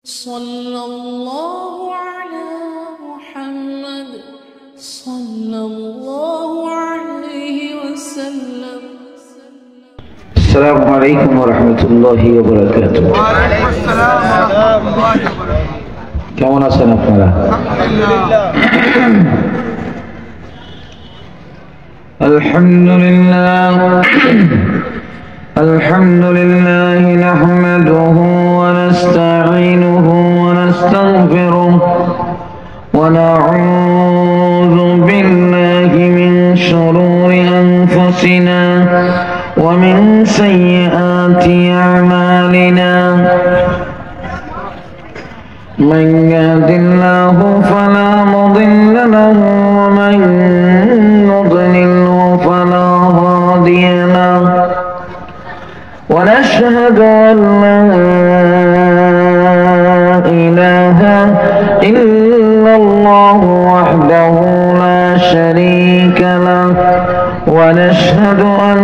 صلى الله على محمد صلى الله عليه وسلم. السلام عليكم ورحمة الله وبركاته. وعليكم السلام ورحمة الله وبركاته. কেমন আছেন আপনারা? আলহামদুলিল্লাহ আলহামদুলিল্লাহ নাহমাদুহু ওয়া নাস্তাঈনুহু ওয়া নাস্তাগফিরুহ ওয়া নাউযু বিল্লাহি মিন শুরুরি আনফুসিনা ওয়া মিন সাইয়্যাতি আ'মালিনা। من يهد الله فلا مضل له ومن يضلله فلا هادي له ونشهد أن لا إله إلا الله وحده لا شريك له ونشهد أن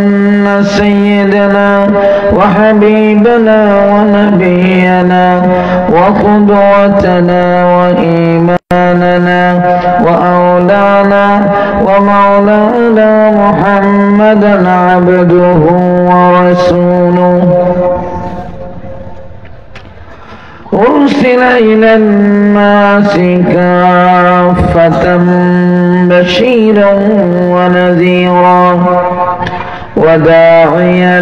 سيدنا وحبيبنا ونبينا وقدوتنا وإيماننا وأولانا ومولانا محمدا عبده ورسوله أرسل إلى الناس كافة بشيرا ونذيرا وداعيا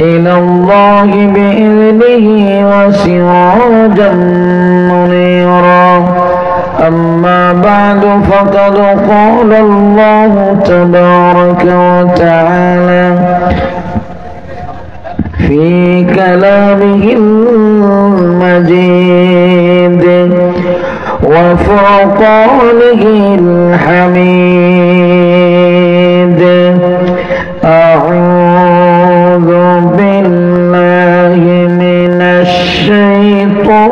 إلى الله بإذنه وسراجا منيرا. أما بعد فقد قال الله تبارك وتعالى في كلامه المجيد وفرقانه الحميد. أعوذ بالله من الشيطان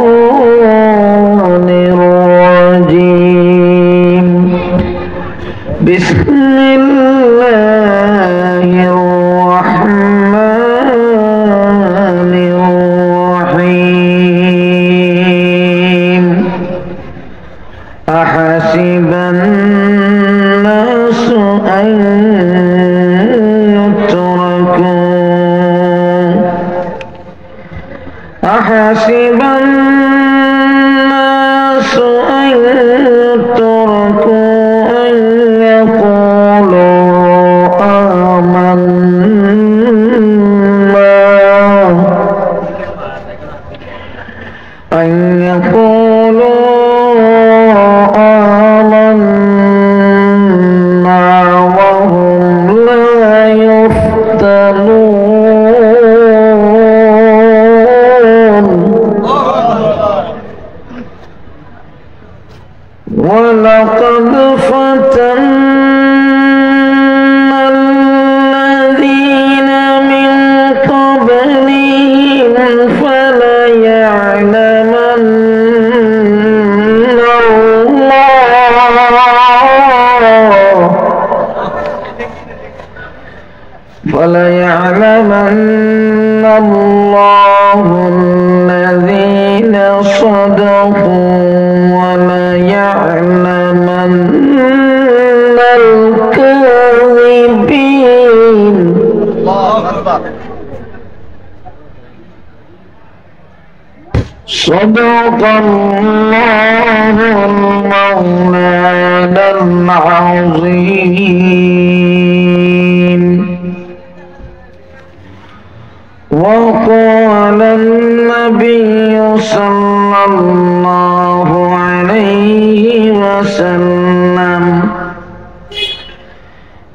الرجيم. بسم الله الرحمن الرحيم. أحسب الناس أن أحسب الناس أن يتركوا أن يقولوا آمنا وهم لا يفتنون. ولقد فتنا الذين من قبلهم فليعلمن الله الذين صدقوا وليعلمن الكاذبين. صدق الله المولانا العظيم. وقال النبي صلى الله عليه وسلم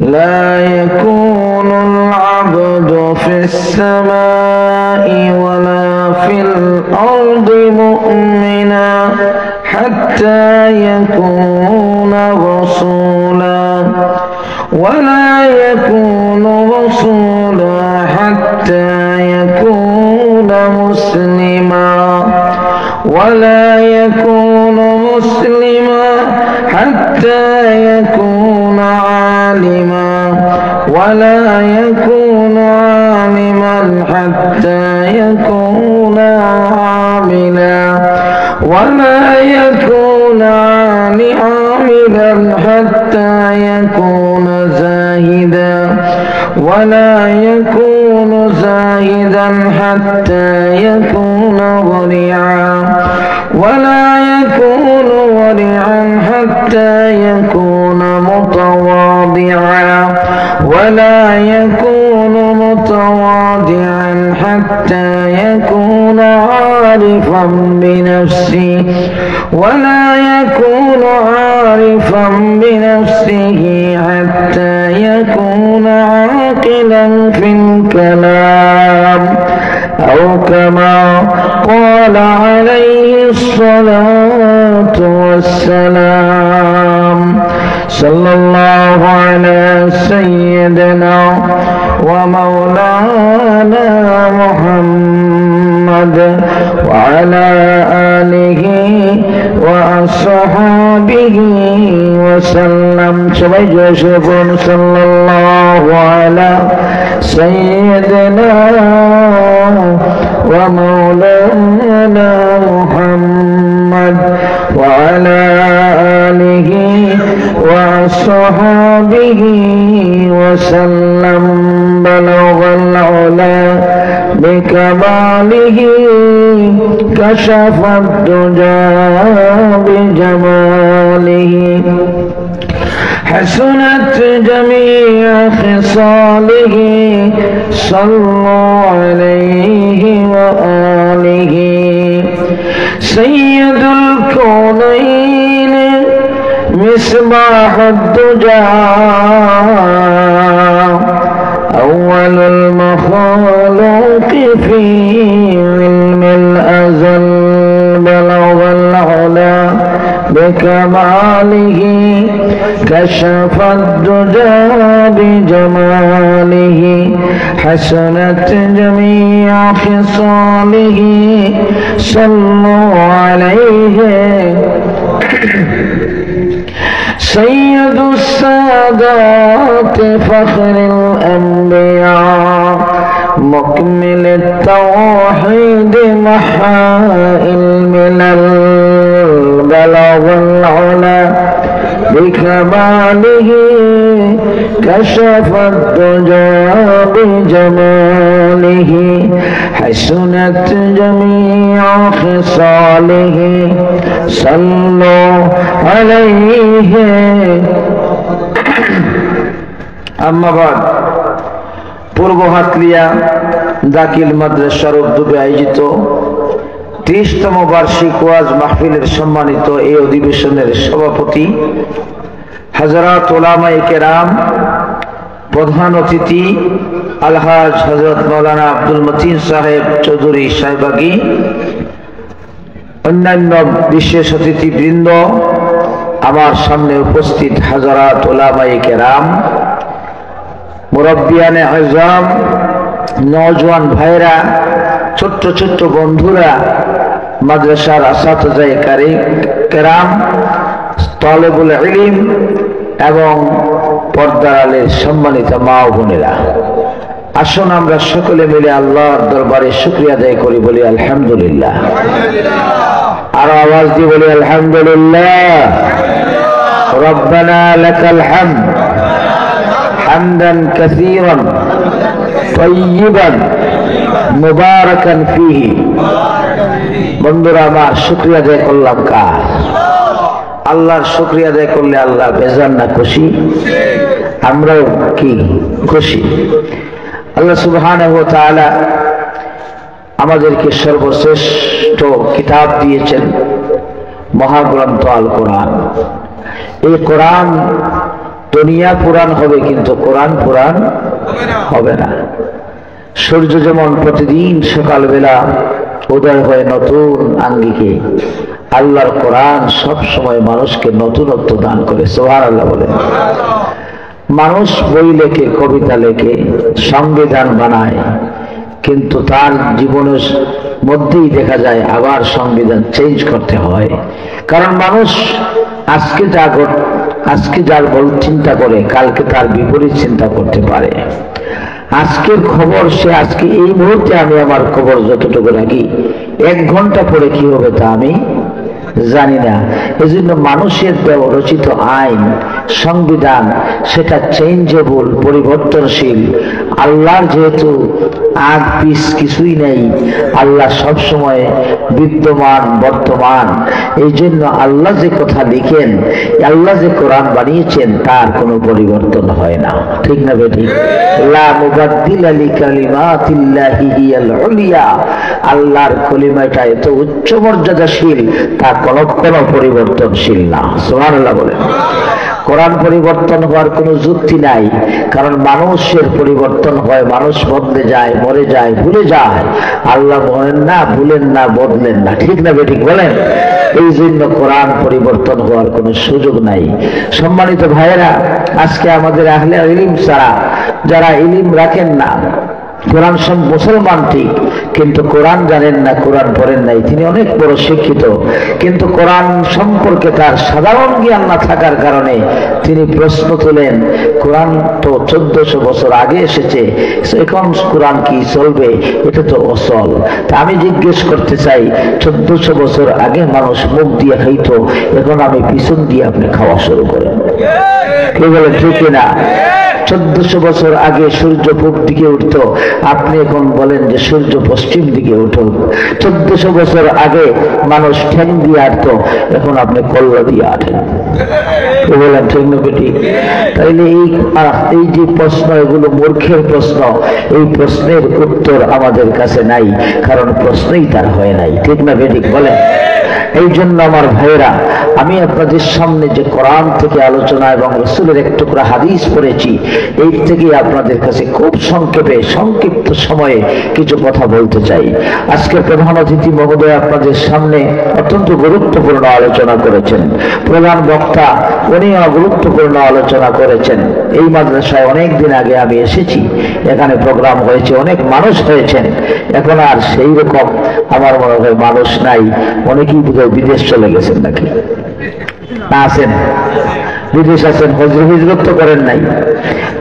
لا يكون العبد في السماء ولا في الأرض مؤمنا حتى يكون رسولا ولا يكون رسولا حتى يكون مسلما ولا يكون مسلما حتى يكون عالما ولا يكون عالما حتى يكون عاملا ولا يكون عاملا حتى يكون زاهدا ولا يكون زاهدا حتى يكون ورعا ولا يكون ورعا حتى يكون متواضعا ولا يكون متواضعا حتى يكون عارفا بنفسه ولا يكون عارفا بنفسه حتى يكون عاقلا في الكلام أو كما قال عليه الصلاة والسلام صلى الله على سيدنا ومولانا محمد وعلى آله وأصحابه وسلم. صلى الله على سيدنا ومولانا محمد وعلى آله وصحبه وسلم. بلغ العلا بكماله كشف الدجى بجماله حسنت جميع خصاله صلوا عليه وآله. سيد الكونين مصباح الدجى أول المخلوق في علم الأزل. بلغ العلا بكماله كشف الدجى بجماله حسنت جميع خصاله صلوا عليه. سيد السادات فخر الأنبياء مكمل التوحيد محا الملل. بلغ العلا بكماله كشف الدجى بجماله حسنت جميع خصاله صلوا عليه. أما بعد পূর্ব হাতলিয়া দাখিল মাদ্রাসার উদ্যোগে আয়োজিত 30তম বার্ষিক ওয়াজ মাহফিলের সম্মানিত এই অধিবেশনের সভাপতি হযরত উলামায়ে কেরাম, প্রধান অতিথি আলহাজ হযরত মাওলানা আব্দুল মতিন সাহেব চৌধুরী সাহেবাগী, অন্যান্য বিশেষ অতিথিবৃন্দ, আমার সামনে উপস্থিত হযরত উলামায়ে কেরাম, মুরব্বিয়ানে আযম, নওজোয়ান ভাইরা, ছোট্ট ছোট্ট বন্ধুরা, মাদ্রাসার আসাতিজায়ে কেরাম, তালেবুল ইলম এবং পর্দার আলের সম্মানিত মা ও বোনেরা, আসুন আমরা সকলে মিলে আল্লাহর দরবারে শুকরিয়া আদায় করি, বলি আলহামদুলিল্লাহ। আর আওয়াজ দিয়ে বলি আলহামদুলিল্লাহ। রব্বানা লাকাল হামদ হামদান কাসীরান তাইয়িবান মুবারাকান ফীহি। বন্ধুরা আমার, শুকরিয়া আদায় করলাম কার? আল্লাহর শুকরিয়া আদায় করলে আল্লাহ বেজার না খুশি? আমরাও কি খুশি? আল্লাহ সুবহানাহু ওয়া তাআলা আমাদেরকে সর্বশ্রেষ্ঠ কিতাব দিয়েছেন, মহাগ্রন্থ আল কোরআন। এই কোরআন দুনিয়া পুরাণ হবে, কিন্তু কোরআন পুরাণ হবে না। সূর্য যেমন প্রতিদিন সকালবেলা উদয় হয় নতুন আঙ্গিকে, আল্লাহর কোরআন সব সময় মানুষকে নতুনত্ব দান করে। সুবহানাল্লাহ বলে। মানুষ বই লেখে, কবিতা লেখে, সংবিধান বানায়, কিন্তু তার জীবনের মধ্যেই দেখা যায় আবার সংবিধান চেঞ্জ করতে হয়। কারণ মানুষ আজকে যার চিন্তা করে, কালকে তার বিপরীত চিন্তা করতে পারে। আজকের খবর সে আজকে এই মুহূর্তে, আমি আমার খবর যতটুকু রাখি, 1 ঘন্টা পরে কি হবে তা আমি জানি না। এজন্য মানুষের রচিত আইন সংবিধান সেটা চেঞ্জেবল, পরিবর্তনশীল। আল্লাহর যেহেতু আগ পিছ কিছুই নেই, আল্লাহ সব সময় বিদ্যমান, বর্তমান। এই জন্য আল্লাহ যে কথা লিখেন, আল্লাহ যে কোরআন বানিয়েছেন তার কোনো পরিবর্তন হয় না। ঠিক না বেঠিক? লা মুবাদ্দিলা লিকালিমাতিল্লাহি হিয়াল উলিয়া। আল্লাহর কলিমাটা এত উচ্চ মর্যাদাশীল, তা কোনো পরিবর্তনশীল না। সুবহানাল্লাহ বলেন। কোরআন পরিবর্তন হওয়ার কোনো যুক্তি নাই, কারণ মানুষের পরিবর্তন হয়, মানুষ বদলে যায়, মরে যায়, ভুলে যায়। আল্লাহ বলেন না, ভুলেন না, বদলেন না। ঠিক না বেঠিক বলেন? এই জন্য কোরআন পরিবর্তন হওয়ার কোনো সুযোগ নাই। সম্মানিত ভাইয়েরা, আজকে আমাদের আহলে ইলম ছাড়া যারা ইলম রাখেন না, কোরআন মুসলমান ঠিক, কিন্তু কোরআন জানেন না, কোরআন পড়েন নাই, তিনি অনেক বড় শিক্ষিত, কিন্তু কোরআন সম্পর্কে তার সাধারণ জ্ঞান না থাকার কারণে তিনি প্রশ্ন তোলেন, কোরআন তো 1400 বছর আগে এসেছে, এখন কোরআন কি চলবে? এটা তো অচল। তা আমি জিজ্ঞেস করতে চাই, 1400 বছর আগে মানুষ মুখ দিয়ে খাইত, এখন আমি পিছন দিয়ে আপনি খাওয়া শুরু করেন। কে বলেন ঠিক না? 1400 বছর আগে সূর্য পূব দিকে উঠতো, আপনি এখন বলেন যে সূর্য পশ্চিম দিকে উঠুক। 1400 বছর আগে মানুষ ঠ্যাং দিয়ে আটতো, এখন আপনি কল্লা দিয়ে আটেন। বলেন ঠিক না বেটি? তাইলে এই যে প্রশ্ন, এগুলো মূর্খের প্রশ্ন। এই প্রশ্নের উত্তর আমাদের কাছে নাই, কারণ প্রশ্নই তার হয় নাই। ঠিক না বেটি বলেন? এই জন্য আমার ভাইয়েরা, আমি আপনাদের সামনে যে কোরআন থেকে আলোচনা এবং রাসূলের এক টুকরা হাদিস পড়েছি, এই থেকে আপনাদের কাছে খুব সংক্ষেপে, সংক্ষিপ্ত সময়ে কিছু কথা বলতে চাই। আজকে প্রধান অতিথি মহোদয় আপনাদের সামনে অত্যন্ত গুরুত্বপূর্ণ আলোচনা করেছেন। প্রধান বক্তা উনিও গুরুত্বপূর্ণ আলোচনা করেছেন। এই মাদ্রাসায় অনেক দিন আগে আমি এসেছি, এখানে প্রোগ্রাম হয়েছে, অনেক মানুষ হয়েছেন। এখন আর সেই রকম আমার মনে হয় মানুষ নাই। অনেকেই বিদেশ চলে গেছেন নাকি? না আছেন? বিদেশ আছেন, হিজরত তো করেন নাই,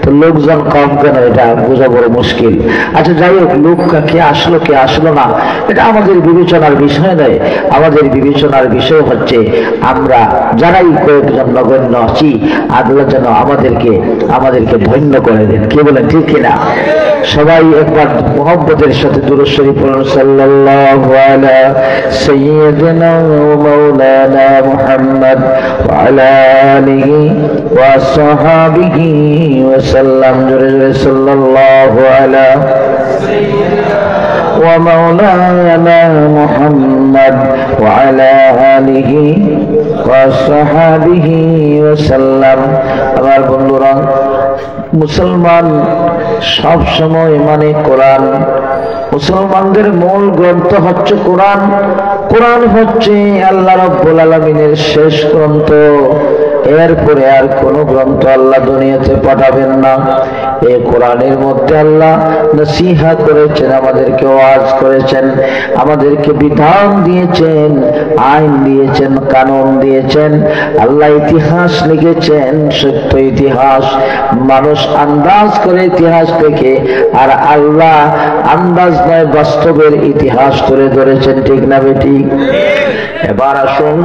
তো লোকজন কম কেন এটা বোঝা বড় মুশকিল। আচ্ছা যাই হোক, লোক কে আসলো কে আসলো না এটা আমাদের বিবেচনার বিষয় নয়। আমাদের বিবেচনার বিষয় হচ্ছে আমরা যারাই কয়েকজন নগণ্য আছি, আল্লাহ যেন আমাদেরকে ধন্য করে দেন। কি বলেন ঠিক কিনা? সবাই একবার মুহাব্বতের সাথে দুরূদ শরীফ পড়ুন। সাল্লাল্লাহু আলা সাইয়্যিদিনা ওয়া মাওলানা মুহাম্মদ ওয়া আলা আলিহি ওয়া সাহাবিহি ওয়া সাল্লাম। জোরে জোরে সাল্লাল্লাহু আলা সাইয়্যিদিনা ওয়া মাওলানা মুহাম্মদ ওয়া আলা আলিহি ওয়া সাহাবিহি ওয়া সাল্লাম। আমার বন্ধুরা, মুসলমান সব সময় মানে কোরআন। মুসলমানদের মূল গ্রন্থ হচ্ছে কোরআন। কোরআন হচ্ছে আল্লাহ রাব্বুল আলামিনের শেষ গ্রন্থ। এরপরে আর কোন গ্রন্থ আল্লাহ দুনিয়াতে পাঠাবেন না। এই কোরআনের মধ্যে আল্লাহ নসিহত করেছেন, আমাদেরকে ওয়াজ করেছেন, আমাদেরকে বিধান দিয়েছেন, আইন দিয়েছেন, কানুন দিয়েছেন। আল্লাহ ইতিহাস লিখেছেন, সত্য ইতিহাস। মানুষ আন্দাজ করে ইতিহাস থেকে, আর আল্লাহ আন্দাজ নয় বাস্তবের ইতিহাস তুলে ধরেছেন। ঠিক না বেটি? এবার আসুন,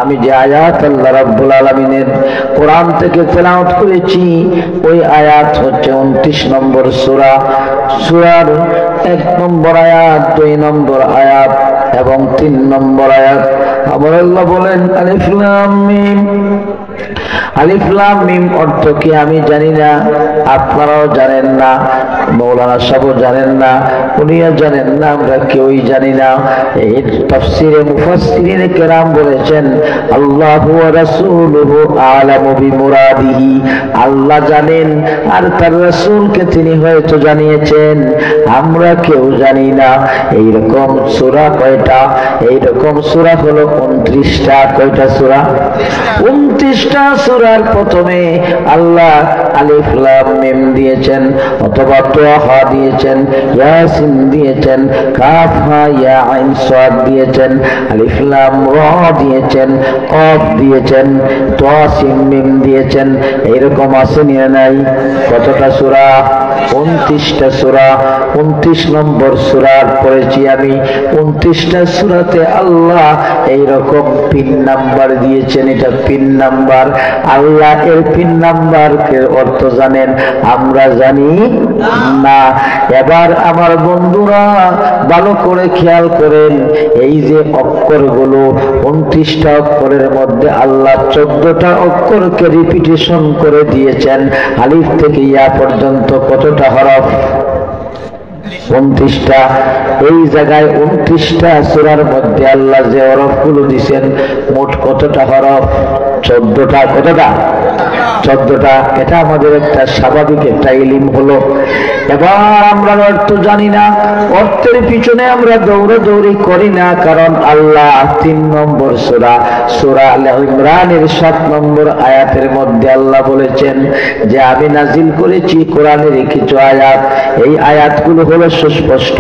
আমি যে আয়াত আল্লাহ রাব্বুল আলামিনের কোরআন থেকে তেলাওয়াত করেছি, ওই আয়াত হচ্ছে 29 নম্বর সূরা। সূরার 1 নম্বর আয়াত, 2 নম্বর আয়াত এবং 3 নম্বর আয়াত। আমার আল্লাহ বলেন, আলিফ লাম মিম। আলিফ লাম মিম অর্থ কি আমি জানি না, আপনারাও জানেন না, মৌলানা সাহেবও জানেন না, উনিও জানেন না, আমরা কেউই জানি না। এই তাফসীরে মুফাসসিরিনে কেরাম বলেছেন, আল্লাহু ওয়া রাসূলুহু আ'লামু বিমুরাদিহি। আল্লাহ জানেন আর তার রাসূলকে তিনি হয়তো জানিয়েছেন, আমরা কেউ জানি না। এইরকম সূরা কয়টা? এইরকম সূরা হলো 29টা। কয়টা সূরা? 29টা সূরার প্রথমে আল্লাহ আলিফ লাম মিম দিয়েছেন, অথবা তাহা দিয়েছেন, ইয়াসিন দিয়েছেন, কাফ হা ইয়া আইন সাদ দিয়েছেন, আলিফ লাম রা দিয়েছেন, কফ দিয়েছেন, তা সিন মিম দিয়েছেন। এইরকম আছে না নাই? কতটা সূরা? 29টা সূরা, 29 নম্বর সূরার পড়েছি আমি। 29টা সূরাতে আল্লাহ এইরকম পিন নাম্বার দিয়েছেন। এটা পিন নাম্বার। আল্লাহ এর পিন নাম্বারকে অর্থ জানেন? আমরা জানি না। এবার আমার বন্ধুরা ভালো করে খেয়াল করেন, এই যে অক্ষরগুলো 29টা অক্ষরের মধ্যে আল্লাহ 14টা অক্ষরকে রিপিটেশন করে দিয়েছেন। আলিফ থেকে ইয়া পর্যন্ত কতটা হরফ? 29টা। এই জায়গায় 29টা সূরার মধ্যে আল্লাহ যে হরফগুলো দিয়েছেন মোট কতটা হরফ? 14টা। কতটা? 14টা। এটা আমাদের একটা স্বাভাবিক একটা ইলম হলো। এবার আমরা অর্থ জানি না, অর্থের পিছনে আমরা দৌড়াদৌড়ি করি না, কারণ আল্লাহ 3 নম্বর সূরা, সূরা আল ইমরানের 7 নম্বর আয়াতের মধ্যে আল্লাহ বলেছেন যে আমি নাজিল করেছি কোরআনের কিছু আয়াত। এই আয়াতগুলো হলো সুস্পষ্ট।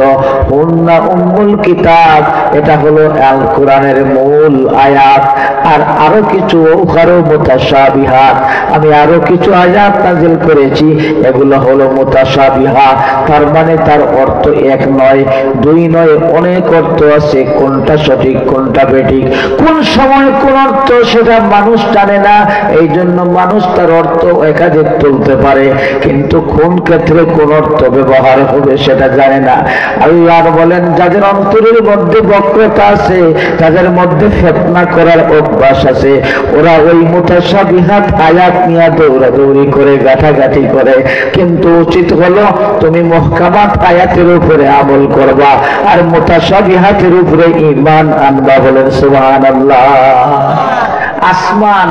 হুন্না উম্মুল কিতাব, এটা হলো আল কোরআনের মূল আয়াত। আর আরো কিছু উখারো মুতাশাবিহাত, আমি আরো কিছু আয়াত নাজিল করেছি, এগুলো হলো মুতাশাবিহাত। তার মানে তার অর্থ এক নয়, দুই নয়, অনেক অর্থ আছে। কোনটা সঠিক কোনটা বেঠিক, কোন সময় কোন অর্থ সেটা মানুষ জানে না। এই জন্য মানুষ তার অর্থ একাধিক তুলতে পারে, কিন্তু কোন ক্ষেত্রে কোন অর্থ ব্যবহার হবে সেটা জানে না। আল্লাহ বলেন যাদের অন্তরের মধ্যে বক্রতা আছে, তাদের মধ্যে ফিতনা করার অভ্যাস আছে, ওরা ওই মুতাশাবিহাত আয়াত নিয়ে দৌড়াদৌড়ি করে, গাঁটাগাঁটি করে। কিন্তু উচিত হলো তুমি মুহকামাত আয়াতের উপরে আমল করবা আর মুতাশাবিহাতের উপরে ঈমান আনবা। বলেন সুবহানাল্লাহ। আসমান,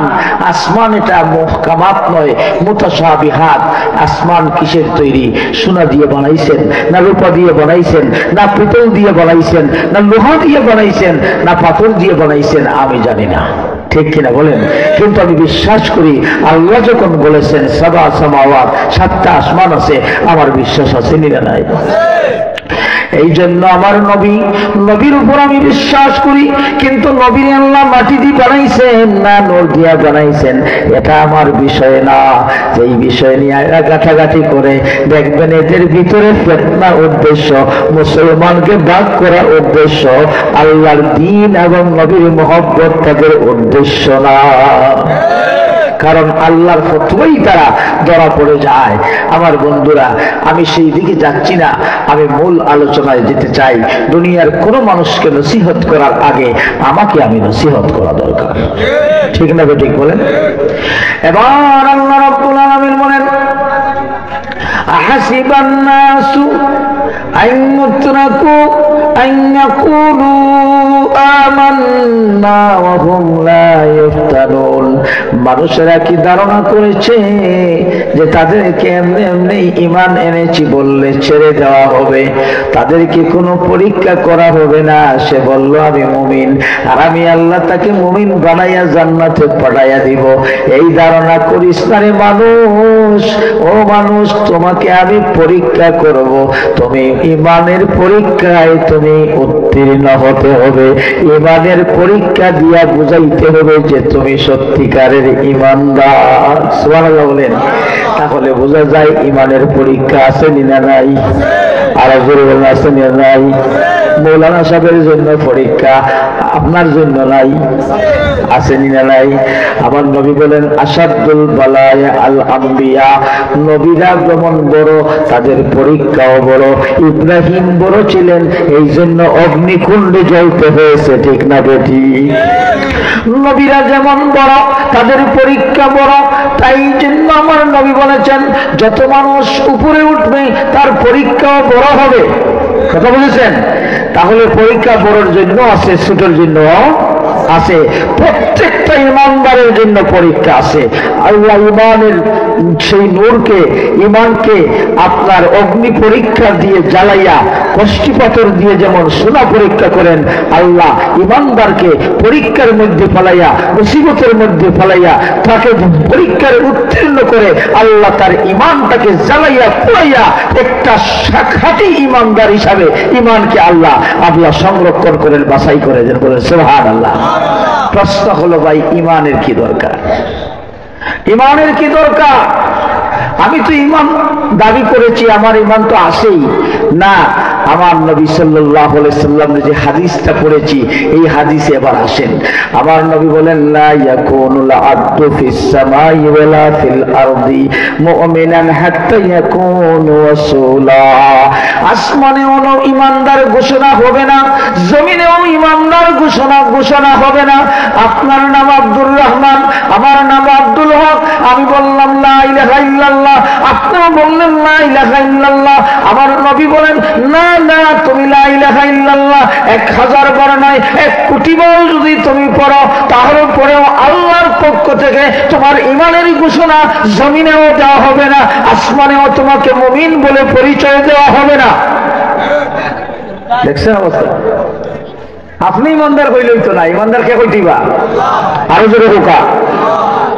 আসমান এটা মুহকামাত নয়, মুতাশাবিহাত। আসমান কিসের তৈরি? সোনা দিয়ে বানাইছেন না রূপা দিয়ে বানাইছেন, না পিতল দিয়ে বানাইছেন, না লোহা দিয়ে বানাইছেন, না পাথর দিয়ে বানাইছেন, আমি জানি না। ঠিক কিনা বলেন? কিন্তু আমি বিশ্বাস করি আল্লাহ যখন বলেছেন সাবা সামাওয়াত, 7টা আসমান আছে, আমার বিশ্বাস আছে না নাই? এই জন্য আমার নবীর উপর আমি বিশ্বাস করি। কিন্তু নবীর আল্লাহ মাটি দিয়ে বানাইছেন না নূর দিয়া বানাইছেন, এটা আমার বিষয় না। এই বিষয় নিয়ে এরা গাঁটাগাঁটি করে, দেখবেন এদের ভিতরে ফিতনা উদ্দেশ্য, মুসলমানকে ভাগ করার উদ্দেশ্য, আল্লাহর দ্বীন এবং নবীর মহব্বত তাদের উদ্দেশ্য না। কারণ আল্লাহর ফতোয়াই তারা ধরা পড়ে যায়। আমার বন্ধুরা, আমি সেই দিকে যাচ্ছি না, আমি মূল আলোচনায় যেতে চাই। দুনিয়ার কোনো মানুষকে নসিহত করার আগে আমাকে আমি নসিহত করা দরকার। ঠিক না ঠিক বলেন? এবার আল্লাহ রাব্বুল আলামিন বলেন আহাসিবান নাসু আন ইউতরাকু আন ইয়াকুলু আমান্না ওয়া হুম লা ইফতানুন। মানুষেরা কি ধারণা করেছে যে তাদেরকে এমনি এমনি ঈমান এনেছি বললে ছেড়ে দেওয়া হবে, তাদেরকে কোনো পরীক্ষা করা হবে না? সে বলল আমি মুমিন, আর আমি আল্লাহ তাকে মুমিন বানাইয়া জান্নাতে পাঠাইয়া দিব। এই ধারণা করিস না রে মানুষ। ও মানুষ, তোমাকে আমি পরীক্ষা করব, তুমি ঈমানের পরীক্ষায় তুমি উত্তীর্ণ হতে হবে। ঈমানের পরীক্ষা দিয়া বুঝাইতে হবে যে তুমি সত্যিকারের ঈমানদার। সুবহানাল্লাহ বলেন। তাহলে বোঝা যায় ঈমানের পরীক্ষা আছে না নাই? আর জোরে বলেন আছে না নাই? মৌলানা সাহেবের জন্য পরীক্ষা, আপনার জন্য নাই? আছে না নাই? আমার নবী বলেন আসাদুল বালায়া আল আম্বিয়া, নবীরা যেমন বড় তাদের পরীক্ষাও বড়। ইব্রাহিম বড় ছিলেন, এই জন্য অগ্নিকুণ্ডে জ্বলতে হয়েছে। ঠিক না বেঠিক? নবীরা যেমন বড় তাদের পরীক্ষা বড়। তাই জন্য আমার নবী বলেছেন যত মানুষ উপরে উঠবে তার পরীক্ষাও বড় হবে। কথা বলেছেন? তাহলে পরীক্ষা বড়র জন্য আছে, ছোটর জন্য আছে। প্রত্যেকটা ইমানদারের জন্য পরীক্ষা আছে। আল্লাহ ইমানের সেই নূরকে, ইমানকে আপনার অগ্নি পরীক্ষা দিয়ে জ্বালাইয়া, কষ্টি পাথর দিয়ে যেমন সোনা পরীক্ষা করেন, আল্লাহ ইমানদারকে পরীক্ষার মধ্যে ফেলাইয়া, মুসিবতের মধ্যে ফেলাইয়া, তাকে পরীক্ষায় উত্তীর্ণ করে আল্লাহ তার ইমানটাকে জ্বালাইয়া পুড়াইয়া একটা খাঁটি ইমানদার হিসাবে ইমানকে আল্লাহ সংরক্ষণ করেন, বাছাই করে দেন। বলেন সুবহানাল্লাহ। প্রশ্ন হলো ভাই, ইমানের কি দরকার? ইমানের কি দরকার? আমি তো ঈমান দাবি করেছি, আমার ঈমান তো আছেই না। আমার নবী সাল্লাল্লাহু আলাইহি সাল্লামের যে হাদিসটা পড়েছি, এই হাদিসে এবার আসেন। আমার নবী বলেন, লা ইয়াকুনুল আবদু ফিস সামাই ওয়ালা ফিল আরদি মুমিনান হাত্তা ইয়াকুনু রাসূলা। আসমানেও ঈমানদার ঘোষণা হবে না, জমিনেও ঈমানদার ঘোষণা হবে না। আপনার নাম আব্দুর রহমান, আমার নাম আব্দুল হক, আমি বললাম লা ইলাহা ইল্লাল্লাহ, আপনিও বললেন লা ইলাহা ইল্লাল্লাহ। আমার নবী বলেন, না না, তুমি লা ইলাহা ইল্লাল্লাহ 1000 বার নয় 1 কোটি বার যদি তুমি পড়ো, তাহলে পরেও আল্লাহর পক্ষ থেকে তোমার ঈমানের ঘোষণা জমিনেও দেওয়া হবে না, আসমানেও তোমাকে মুমিন বলে পরিচয় দেওয়া হবে না। দেখছেন অবস্থা? আপনি ইমানদার হইলেই তো না, ইমানদার কে হইতিবা? আরো জোরে হোকা।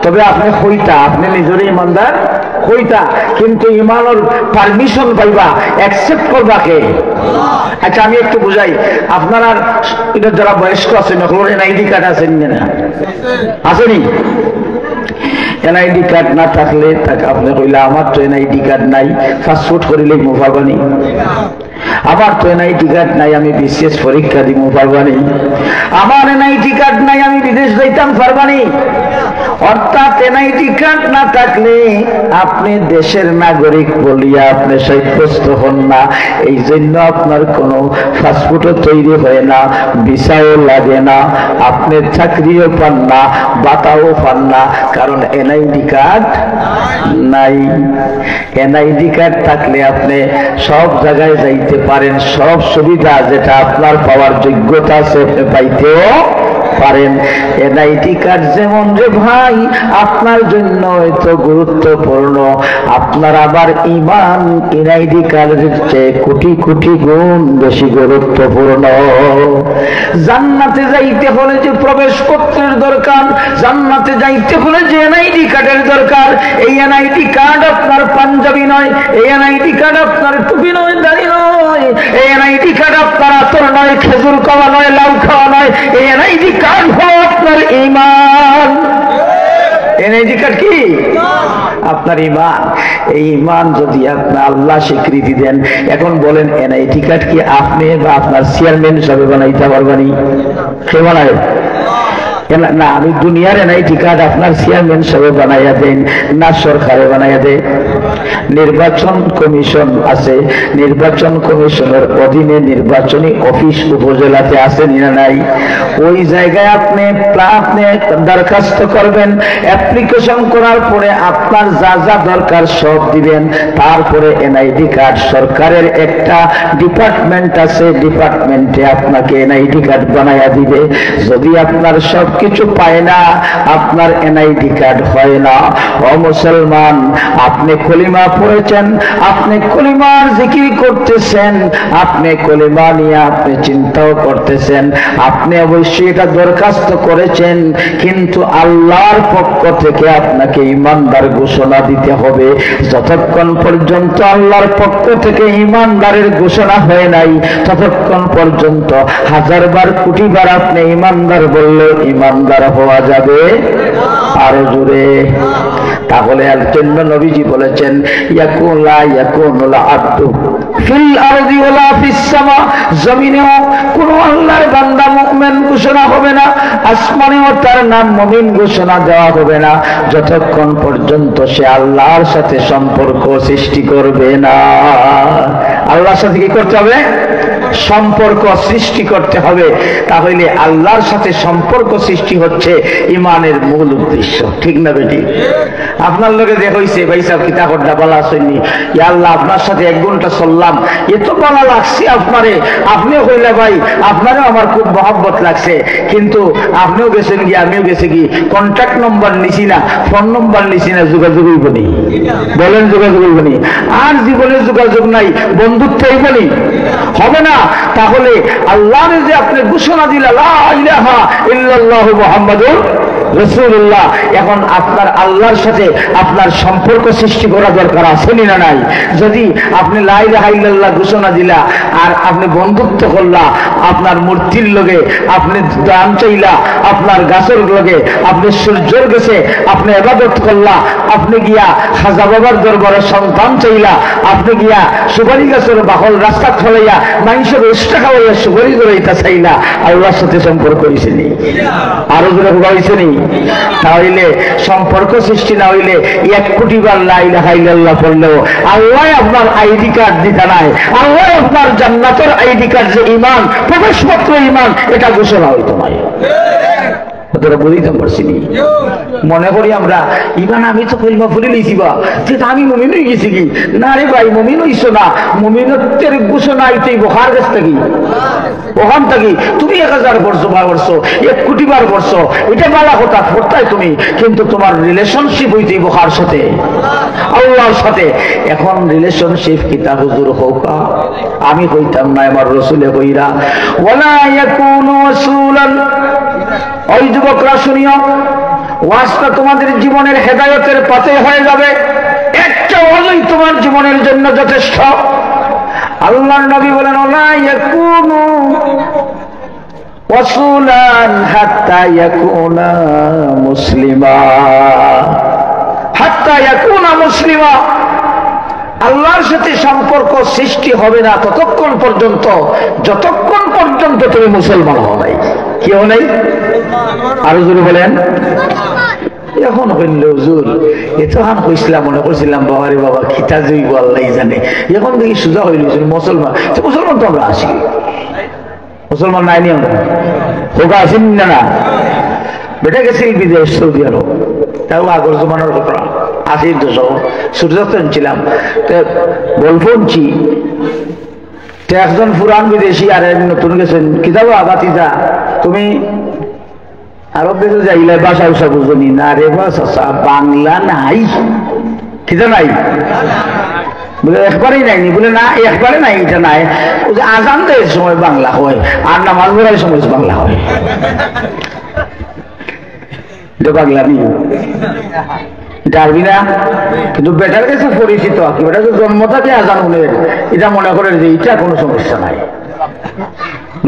তবে আপনি হইতা, আপনি নিজেরই ইমানদার হইতা, কিন্তু ইমানের পারমিশন পাইবা, অ্যাকসেপ্ট করবা কে? আচ্ছা আমি একটু বুঝাই। আপনারা এটা যারা বয়স্ক আছেন, এনআইডি কার্ড আছেন না? আসেনি? এনআইডি কার্ড না থাকলে আপনি কইলা আমার তো এনআইডি কার্ড নাই, ফাস্টফুড করিলেই মুফাবানি। আমার তো এনআইডি কার্ড নাই, আমি বিশেষ পরীক্ষা দিব পারবানি। আমার এনআইডি কার্ড নাই, আমি বিদেশ যাইতাম পারবানি। অর্থাৎ এনআইডি কার্ড না থাকলে আপনি দেশের নাগরিক বলিয়া আপনি সাব্যস্ত হন না। এই জন্য আপনার কোনো পাসপোর্টও তৈরি হয় না, ভিসাও লাগে না, আপনি চাকরিও পান না, বাতাও পান না, কারণ এনআইডি কার্ড নাই। এনআইডি কার্ড থাকলে আপনি সব জায়গায় যাইতে পারেন, সব সুবিধা যেটা আপনার পাওয়ার যোগ্যতা আছে আপনি পাইতেও পারেন। এনআইডি কার্ড যেমন রে ভাই আপনার জন্য এত গুরুত্বপূর্ণ, আপনার আবার ঈমান এনআইডি কার্ডের চেয়ে কোটি কোটি গুণ বেশি গুরুত্বপূর্ণ। জান্নাতে যাইতে হলে যে প্রবেশপত্রের দরকার, জান্নাতে যাইতে হলে যে এনআইডি কার্ডের দরকার, এই এনআইডি কার্ড আপনার পাঞ্জাবি নয়, এই এনআইডি কার্ড আপনার টুপি নয়, দাড়ি নয়, এই এনআইডি কার্ড আপনার আতর নয়, খেজুর খাওয়া নয়, লাউ খাওয়া নয়, এই এনআইডি কার্ড হলো আপনার ঈমান। এনআইডি কার্ড কি? আপনার ঈমান। এই ঈমান যদি আপনি আল্লাহ স্বীকৃতি দেন, এখন বলেন এনআইডি কার্ড কি আপনি বা আপনার চেয়ারম্যান হিসাবে বানাইতে পারবেন? কে বানায়? না, আমি দুনিয়ার এনআইডি কার্ড আপনার চেয়ারম্যান হিসাবে বানাইয়া দেন না সরকারে বানাইয়া দেয়? নির্বাচন কমিশন আছে, নির্বাচন কমিশনের অধীনে নির্বাচনী অফিস উপজেলাতে আছে না নাই? ওই জায়গায় আপনি দরখাস্ত করবেন, অ্যাপ্লিকেশন করার পরে আপনার যা যা দরকার সব দিবেন, তারপরে এনআইডি কার্ড সরকারের একটা ডিপার্টমেন্ট আছে, ডিপার্টমেন্টে আপনাকে এনআইডি কার্ড বানাইয়া দিবে। যদি আপনার সব কিছু পায় না, আপনার এনআইডি কার্ড হয় না। ও মুসলমান, আপনি কলিমা পড়েছেন, আপনি কলিমার জিকির করতেছেন, আপনি কলিমা নিয়ে আপনি চিন্তাও করতেছেন, আপনি অবশ্যই এটা দরখাস্ত করেছেন, কিন্তু আল্লাহর পক্ষ থেকে আপনাকে ঈমানদার ঘোষণা দিতে হবে। যতক্ষণ পর্যন্ত আল্লাহর পক্ষ থেকে ঈমানদারের ঘোষণা হয় নাই, ততক্ষণ পর্যন্ত 1000 বার কোটি বার আপনি ঈমানদার বললে ঈমানদার হওয়া যাবে আরো জোরে। তাহলে এর জন্য নবীজি বলেছেন, ইয়াকুনুল আবদু ফিল আরদি ওয়ালা ফিস সামা, জমিনেও কোন আল্লাহর বান্দা মুমিন ঘোষণা হবে না, আসমানেও তার নাম মুমিন ঘোষণা দেওয়া হবে না, যতক্ষণ পর্যন্ত সে আল্লাহর সাথে সম্পর্ক সৃষ্টি করবে না। আল্লাহর সাথে কি করতে হবে? সম্পর্ক সৃষ্টি করতে হবে। তাহলে আল্লাহর সাথে সম্পর্ক সৃষ্টি হচ্ছে ঈমানের মূল উদ্দেশ্য, ঠিক না বেটি? আপনার লোকে দেখইছে ভাই সাহেব কিতা করতে বলা আসেনি, ইয়া আল্লাহ আপনার সাথে 1 ঘন্টা চললাম, এত ভালো লাগছে আপনারে, আপনিও কইলে ভাই আপনারও আমার খুব মহব্বত লাগছে, কিন্তু আপনিও গেছেন কি আমিও গেছি কি, কন্ট্যাক্ট নম্বর নিছি না, ফোন নম্বর নিছি না, যোগাযোগ হইব নি? বলেন যোগাযোগ হইব নি? আর জীবনে যোগাযোগ নাই, বন্ধুত্ব হইব নি? হবে না। তাহলে আল্লাহর যে আপনি ঘোষণা দিলেন লা ইলাহা ইল্লাল্লাহু মুহাম্মাদুর রাসূলুল্লাহ। এখন আপনার আল্লাহর সাথে আপনার সম্পর্ক সৃষ্টি করা দরকার আছে না নাই? যদি আপনি লা ইলাহা ইল্লাল্লাহ ঘোষণা দিলা আর আপনি বন্ধুত্ব করলা আপনার মূর্তির লগে, আপনি দান চাইলা আপনার গাছের লগে, আপনি সূর্যের কাছে আপনি ইবাদত করলা, আপনি গিয়া খাজা বাবার দরবারে সন্তান চাইলা, আপনি গিয়া সুপারি গাছের বাহল রাস্তা ফলাইয়া মানুষের উষ্টা খাওয়াইয়া সুপারি ধরাইতা চাইলা, আল্লাহর সাথে সম্পর্ক হয়েছেনি? আরো জোরে হয়েছেনি? তাহলে সম্পর্ক সৃষ্টি না হইলে 1 কোটি বার লা ইলাহা ইল্লাল্লাহ পড়লেও আল্লাহ আপনার আইডি কার্ড দিতে নাই, আল্লাহ আপনার জান্নাতের আইডি কার্ড যে ঈমান, প্রবেশপত্র ঈমান, এটা ঘোষণা হইতো না। তোরা বুঝতে পারছিনি? মনে করি আমরা ইমান আমি তো কলমা পড়ে লিখি বা যেটা আমি মুমিন হয়ে গেছি কি না রে ভাই, মুমিন হইছো না, মুমিনত্বের ঘোষণা আইতেই বহার কাছ থাকি, ওখান থাকি তুমি 1000 বছর বার বছর 1 কোটি বার বছর, এটা বালা কথা পড়তাই তুমি, কিন্তু তোমার রিলেশনশিপ হইতেই বহার সাথে, আল্লাহর সাথে। এখন রিলেশনশিপ কিতা হুজুর হোকা আমি কইতাম না, আমার রাসূলে কইরা ওয়ালা ইয়াকুনু রাসূলান। ওই যুবকরা শুনিও, ওয়াজটা তোমাদের জীবনের হেদায়েতের পথে হয়ে যাবে, একটা ওয়াজই তোমার জীবনের জন্য যথেষ্ট। আল্লাহর নবী বলেন ওয়ালা ইয়াকুনু রাসূলান হাত্তা ইয়াকুনা মুসলিমা, হাত্তা ইয়াকুনা মুসলিমা। আল্লাহর সাথে সম্পর্ক সৃষ্টি হবে না ততক্ষণ পর্যন্ত যতক্ষণ পর্যন্ত তুমি মুসলমান হও নাই। কি হও নাই? আরো জোরে বলেন। এখন হইলে হুজুর এতখান হইছিলাম, মনে করছিলাম বাবা রে বাবা খিতা জৈব আল্লাহ জানে, এখন দেখি সোজা হইল মুসলমান। মুসলমান তো আমরা আসি, মুসলমান নাই নি আমরা হোকা আসেন না? না বেটা গেছিল বিদেশ সৌদি আরব, তাও আগর জমানোর ঘটনা, 80 দশক সূর্যাস্ত ছিলাম, গল্প শুনছি। একজন পুরান বিদেশি আর নতুন গেছেন, কিতাব আবাতিজা তুমি আরব দেশে যাইলে ভাষা উষা বুঝনি না রে বাসা, বাংলা নাই, কিতা নাই বলে একবারেই নাইনি, বলে না একবারে নাই, এটা নাই, আজান দেয় সময় বাংলা হয় আর নামাজ পড়ার সময় বাংলা হয়, এটা বাংলা নেই, এটা আরবি না। কিন্তু বেটার কাছে পরিচিত, বেটা জন্ম থেকে আজান শুনে এটা মনে করে যে এটা কোনো সমস্যা নাই।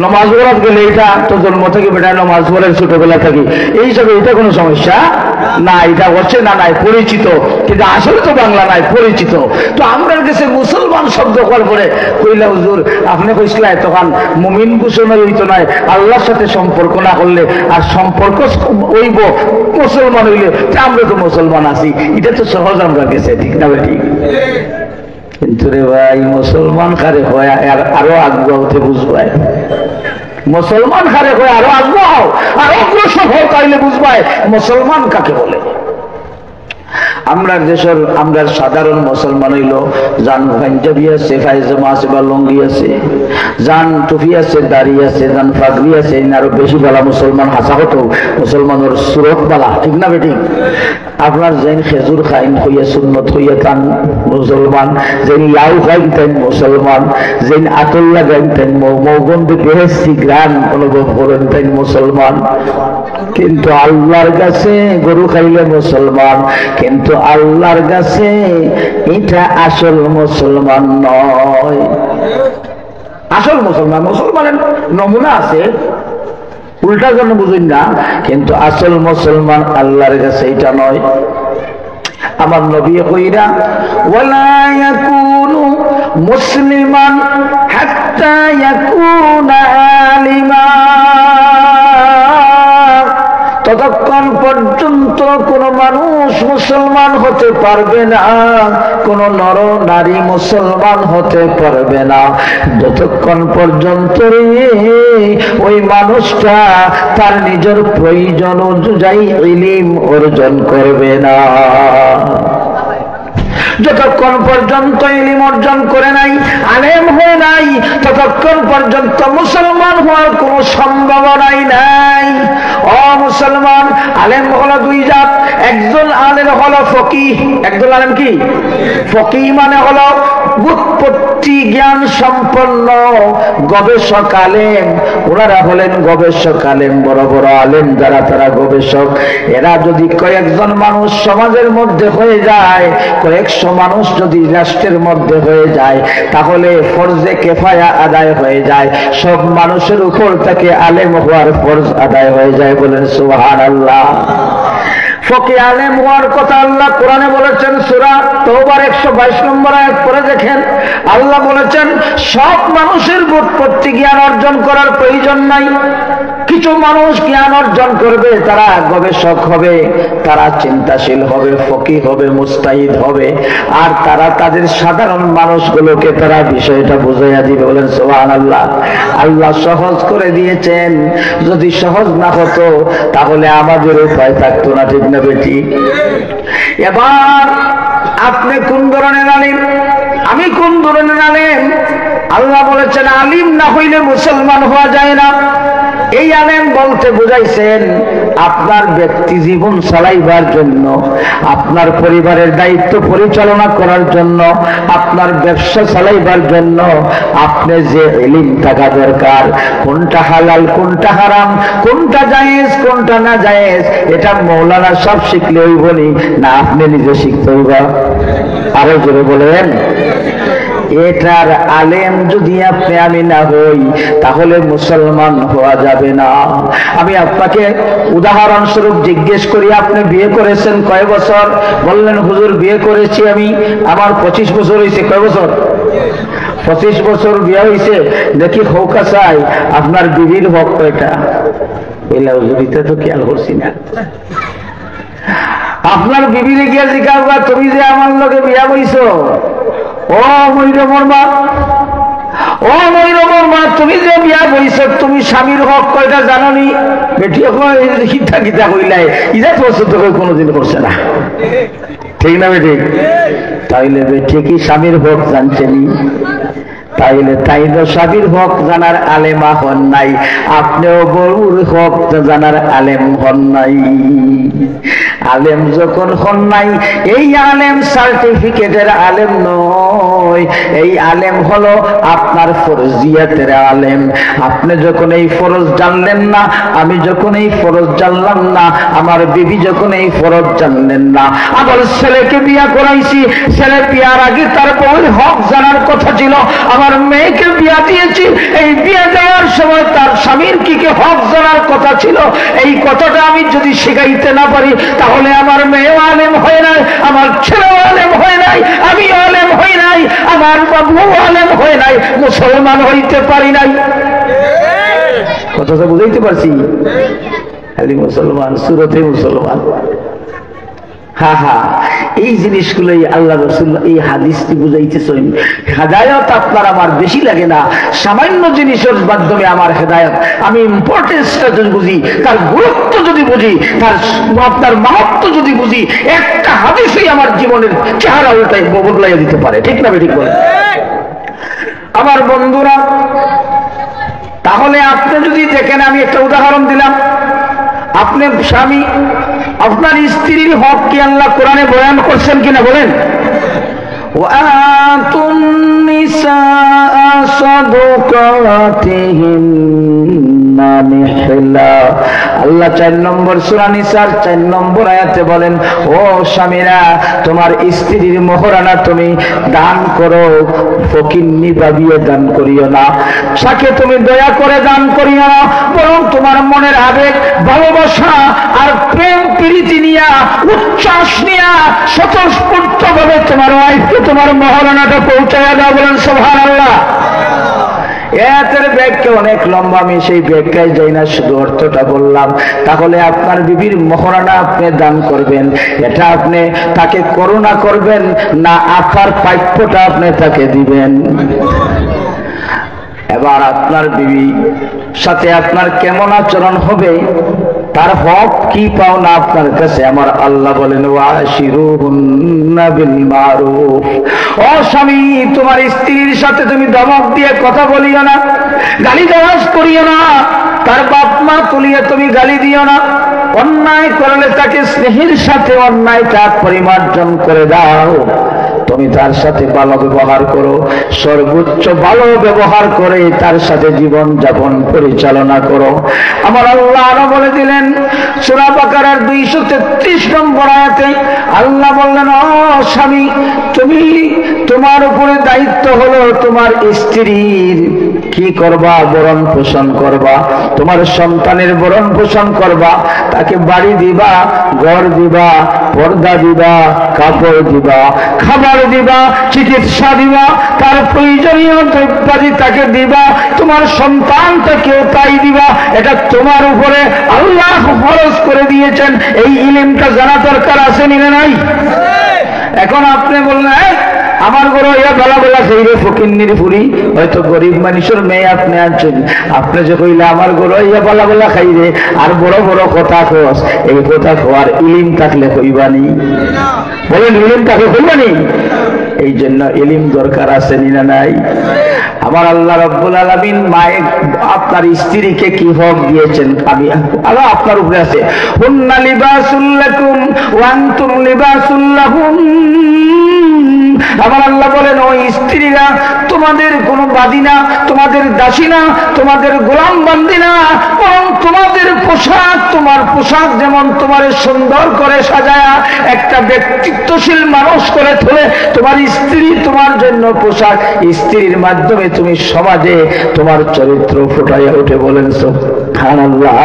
নমাজ পড়াত গেলে এটা তো জন্ম থেকে বেটা নমাজ পড়ে ছোটবেলা থেকে, এই সব এটা কোনো সমস্যা না, এটা হচ্ছে না নাই পরিচিত, কিন্তু আসলে তো বাংলা নাই পরিচিত। তো আমরা কাছে মুসলমান শব্দ করার পরে কইলা হুজুর আপনি কইসলাই তখন মুমিন ঘোষণা হইতো নাই, আল্লাহর সাথে সম্পর্ক না করলে আর সম্পর্ক হইব মুসলমান হইলে, আমরা তো মুসলমান আছি, এটা তো সহজ আমরা গেছে, ঠিক না ঠিক? কিন্তু রে ভাই মুসলমান খারে হয় আরো আগ্রহ হতে বুঝবাই, মুসলমান খারে হয় আরো আগ্রহ আর অগ্রসর হয়, তাইলে বুঝবাই মুসলমান কাকে বলে। আমরা দেশের আমরা সাধারণ মুসলমান হইল জান পাঞ্জাবি আছে, পায়জামা আছে বা লঙ্গি আছে, জান টুপি আছে, দাড়ি আছে, জান পাগড়ি আছে, আরো বেশি বলা মুসলমান হাসা হতো মুসলমানের সুরত বালা, ঠিক না বেটি? আপনার যেন খেজুর খাইন হইয়া সুন্নত হইয়া তান মুসলমান, যেন লাউ খাইন তেন মুসলমান, যেন আতর লাগাইন তেন মৌগন্ধ বেহেশি গ্রান অনুভব করেন তেন মুসলমান। কিন্তু আল্লাহর কাছে গরু খাইলে মুসলমান, কিন্তু আল্লাহর কাছে এটা আসল মুসলমান নয়। আসল মুসলমান, মুসলমানের নমুনা আছে, উল্টা জন্য বুঝুন না, কিন্তু আসল মুসলমান আল্লাহর কাছে এটা নয়। আমার নবী কইরা ওয়ালা ইয়াকুনু মুসলিমান হাত্তা ইয়াকুনা আলিমা, ততক্ষণ পর্যন্ত কোন মানুষ মুসলমান হতে পারবে না, কোন নর নারী মুসলমান হতে পারবে না যতক্ষণ পর্যন্ত ওই মানুষটা তার নিজের প্রয়োজন অনুযায়ী ইলম অর্জন করবে না। যতক্ষণ পর্যন্ত ইলম অর্জন করে নাই, আলেম হয়ে নাই, ততক্ষণ পর্যন্ত মুসলমান হওয়ার কোনো সম্ভাবনাই নাই। ও মুসলমান, আলেম হলো দুই জাত, একজন আলেম হলো ফকিহ, একজন আলেম কি ফকিহ মানে হলো বুৎপত্তি জ্ঞান সম্পন্ন গবেষক আলেম। ওনারা হলেন গবেষক আলেম, বড় বড় আলেম যারা তারা গবেষক। এরা যদি কয়েকজন মানুষ সমাজের মধ্যে হয়ে যায়, কয়েকশো মানুষ যদি রাষ্ট্রের মধ্যে হয়ে যায়, তাহলে ফরজে কেফায়া আদায় হয়ে যায়, সব মানুষের উপর থেকে আলেম হওয়ার ফরজ আদায় হয়ে যায়। বলেন সুবহানাল্লাহ। ফকিহ আলেম হওয়ার কথা আল্লাহ কোরআনে বলেছেন, সূরা তাওবার 122 নম্বর আয়াত পড়ে দেখেন। আল্লাহ বলেছেন সব মানুষের বুৎপত্তি জ্ঞান অর্জন করার প্রয়োজন নাই। কিছু মানুষ জ্ঞান অর্জন করবে, তারা গবেষক হবে, তারা চিন্তাশীল হবে, ফকিহ হবে, মুস্তাহিদ হবে, আর তারা তাদের সাধারণ মানুষগুলোকে তারা বিষয়টা বুঝাইয়া দিবে। বলেন সুবহানাল্লাহ। আল্লাহ সহজ করে দিয়েছেন। যদি সহজ না হতো তাহলে আমাদের উপায় থাকতো না, ঠিক না বেটি? এবার আপনি কোন ধরনের আলিম, আমি কোন ধরনের আলিম? আল্লাহ বলেছেন আলিম না হইলে মুসলমান হওয়া যায় না। এই আলেম বলতে বুঝাইছেন আপনার ব্যক্তি জীবন চালাইবার জন্য, আপনার পরিবারের দায়িত্ব পরিচালনা করার জন্য, আপনার ব্যবসা চালাইবার জন্য আপনি যে ইলম থাকা দরকার, কোনটা হালাল কোনটা হারাম, কোনটা জায়েজ কোনটা না জায়েজ, এটা মৌলানা সব শিখলে হইবনি না আপনি নিজে শিখতে হইবা? আরো জোরে বলেন। এটার আলেম যদি আপনি আমি না হই তাহলে মুসলমান হওয়া যাবে না। আমি আপনাকে উদাহরণস্বরূপ জিজ্ঞেস করি, আপনি বিয়ে করেছেন কয় বছর? বললেন হুজুর বিয়ে করেছি আমি, আমার 25 বছর হয়েছে। কয় বছর? 25 বছর বিয়ে হয়েছে। দেখি হৌকা চাই, আপনার বিবির হক কয়টা? এলা হুজুরিতে তো খেয়াল করছি না। আপনার বিবিরে গিয়ে জিজ্ঞাসা, তুমি যে আমার লোকে বিয়া বইছো, ও ময়ূরমর মা, ও ময়ূরমর মা, তুমি যে বিয়া বইছো তুমি স্বামীর হক কয়টা জানোনি? বেটি গীতা গীতা কইলাই ইরা পছন্দ করে কোনোদিন করছে না, ঠিক না বেটি? তাইলে বেটি কি স্বামীর হক জানছেনি? তাইলে তাইলে স্বামীর হক জানার আলেমা হন নাই, আপনিও বউর হক জানার আলেম হন নাই। আলেম যখন হন নাই, এই আলেম সার্টিফিকেটের আলেম নয়, এই আলেম হলো আপনার ফরজিয়াতের আলেম। আপনি যখন এই ফরজ জানলেন না, আমি যখন এই ফরজ জানলাম না, আমার বিবি যখন এই ফরজ জানলেন না, আমার ছেলেকে বিয়া করাইছি, ছেলে বিয়ার আগে তার বউর হক জানার কথা ছিল। আমার মেয়েকে বিয়া দিয়েছি, এই বিয়া দেওয়ার সময় তার স্বামীর কি কি হক জানার কথা ছিল, এই কথাটা আমি যদি শিখাইতে না পারি তাহলে আমার মেয়েও আলেম হয় নাই, আমার ছেলেও আলেম হয় নাই, আমি আলেম হই নাই, আমার বাবু আলেম হয় নাই, মুসলমান হইতে পারি নাই। কথাটা বুঝাইতে পারছি? খালি মুসলমান, সুরতে মুসলমান। হ্যাঁ হ্যাঁ, এই জিনিসগুলোই আল্লাহ রাসূল এই হাদিসটি বুঝাইতেছেন। হেদায়েত আপনার আমার বেশি লাগে না, সামান্য জিনিসের মাধ্যমে আমার হেদায়েত, আমি ইম্পর্টেন্সটা যদি বুঝি, তার গুরুত্ব যদি বুঝি, তার আপনার মাহাত্ম্য যদি বুঝি, একটা হাদিসই আমার জীবনের চেহারা উল্টাই বদলাইয়া দিতে পারে, ঠিক না? ঠিক বলে আমার বন্ধুরা, তাহলে আপনি যদি দেখেন, আমি একটা উদাহরণ দিলাম, আপনি স্বামী, আপনার স্ত্রীর হক কি আল্লাহ কোরআনে বয়ান করছেন কিনা বলেন? ওয়াতুন নিসা সাদকাতিহিন্না নিহলা, আল্লাহ 4 নম্বর সূরা নিসার 4 নম্বর আয়াতে বলেন, ও স্বামীরা, তোমার স্ত্রীর মোহরানা তুমি দান করো, ফকিন্নি ভাবিয়ে দান করিও না, তাকে তুমি দয়া করে দান করিও না, বরং তোমার মনের আবেগ, ভালোবাসা আর প্রেম প্রীতি নিয়া, উচ্ছ্বাস নিয়া স্বতঃস্ফূর্ত ভাবে তোমার ওয়াইফকে তোমার মোহরানাটা পৌঁছায়া দাও। বলেন সুবহানাল্লাহ। এর ব্যাখ্যা অনেক লম্বা, আমি সেই ব্যাখ্যায় যাই না, শুধু অর্থটা বললাম। তাহলে আপনার বিবির মোহরানা আপনি দান করবেন, এটা আপনি তাকে করুণা করবেন না আপার প্রাপ্যটা আপনি তাকে দিবেন? এবার আপনার বিবি সাথে আপনার কেমন আচরণ হবে, তার হক কি পাও না আপনার কাছে, আমার আল্লাহ বলেন ওয়াশিরুহুন্না বিল মারুফ, ও স্বামী, তোমার স্ত্রীর সাথে তুমি ধমক দিয়ে কথা বলিও না, গালিগালাজ করিও না, তার বাপ মা তুলিয়ে তুমি গালি দিও না। অন্যায় করলে তাকে স্নেহের সাথে অন্যায়টা পরিমার্জন করে দাও, তুমি তার সাথে ভালো ব্যবহার করো, সর্বোচ্চ ভালো ব্যবহার করে তার সাথে জীবন যাপন পরিচালনা করো। আমার আল্লাহ আরো বলে দিলেন সূরা বাকারার 233 নম্বর আয়াতে আল্লাহ বললেন, ও স্বামী, তুমি তোমার উপরে দায়িত্ব হলো তোমার স্ত্রীর কি করবা? ভরণ পোষণ করবা, তোমার সন্তানের ভরণ পোষণ করবা, তাকে বাড়ি দিবা, ঘর দিবা, পর্দা দিবা, কাপড় দিবা, খাবার দিবা, চিকিৎসা দিবা, তার প্রয়োজনীয় দ্রব্যাদি তাকে দিবা, তোমার সন্তানটাকেও তাই দিবা। এটা তোমার উপরে আল্লাহ ফরজ করে দিয়েছেন। এই ইলমটা জানা দরকার আছে না নাই? এখন আপনি বললেন আমার ঘরে ইয়া বেলা বেলা সেই রে ফকিন্নির ফুরি, হয়তো গরিব মানুষের মেয়ে আপনি আনছেন, আপনি যে কইলে আমার ঘরে ইয়া বেলা বেলা খাই রে আর বড় বড় কথা কস, এই কথা খোয়ার ইলিম থাকলে কইবানি? বলেন ইলিম থাকলে কইবানি? এই জন্য ইলিম দরকার আছে না নাই? আমার আল্লাহ রাব্বুল আলামিন মায়ে আপনার স্ত্রীকে কি হক দিয়েছেন আমি আল্লাহ আপনার উপরে আছে। হুন্না লিবাসুল লাকুম ওয়া আনতুম লিবাসুল লাহুম। আমার আল্লাহ বলেন, ওই স্ত্রীরা তোমাদের কোনো বাদী না, তোমাদের দাসী না, তোমাদের গোলাম বান্দি না, বরং তোমাদের পোশাক। তোমার পোশাক যেমন তোমার সুন্দর করে সাজায়া একটা ব্যক্তিত্বশীল মানুষ করে তোলে, তোমার স্ত্রী তোমার জন্য পোশাক। স্ত্রীর মাধ্যমে তুমি সমাজে তোমার চরিত্র ফুটাইয়া উঠে। বলেন সুবহানাল্লাহ।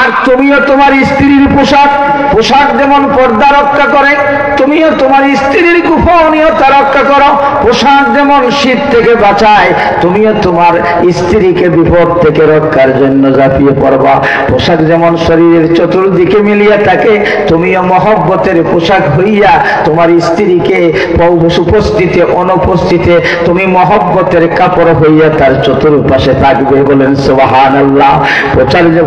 আর তুমিও তোমার স্ত্রীর পোশাক, পোশাক যেমন পর্দা রক্ষা করে, তুমিও তোমার স্ত্রীর গোপনীয়তা রক্ষা করো। পোশাক যেমন শীত থেকে বাঁচায়, তুমিও তোমার স্ত্রীকে বিপদ থেকে রক্ষার জন্য ঝাঁপিয়ে পড়বা। পোশাক যেমন শরীরের চতুর্দিকে মিলিয়ে থাকে, তুমিও মহব্বতের পোশাক হইয়া তোমার স্ত্রীকে উপস্থিতে অনুপস্থিতে তুমি মহব্বতের কাপড় হইয়া তার চতুর্পাশে থাকবে। বলেন সুবহানাল্লাহ।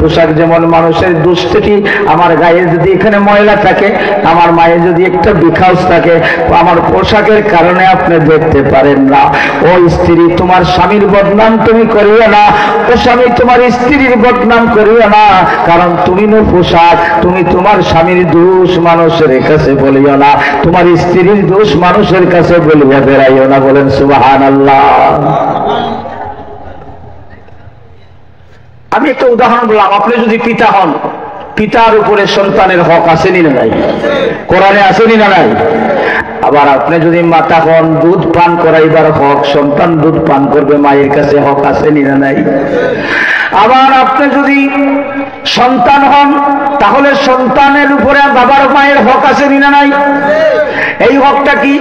পোশাক যেমন মানুষের দুষ্টি, আমার গায়ে যদি এখানে ময়লা থাকে, আমার মায়ের যদি একটা বিখাউস থাকে, আমার পোশাকের কারণে আপনি দেখতে পারেন না। ও স্ত্রী, তোমার স্বামীর বদনাম তুমি করিও না। ও স্বামী, তোমার স্ত্রীর বদনাম করিও না, কারণ তুমি নো পোশাক। তুমি তোমার স্বামীর দোষ মানুষের কাছে বলিও না, তোমার স্ত্রীর দোষ মানুষের কাছে বলিয়া বেড়াইও না। বলেন সুবহানাল্লাহ। আমি একটা উদাহরণ বললাম, আপনি যদি পিতা হন, পিতার উপরে সন্তানের হক আসেনি না নাই? কোরআনে আসেনি না নাই? আবার আপনি যদি মাতা হন, দুধ পান করাইবার হক, সন্তান দুধ পান করবে, মায়ের কাছে হক আসেনি না নাই? আবার আপনি যদি সন্তান হন, তাহলে সন্তানের উপরে বাবার মায়ের হক আসেনি না নাই? এই হকটা কি?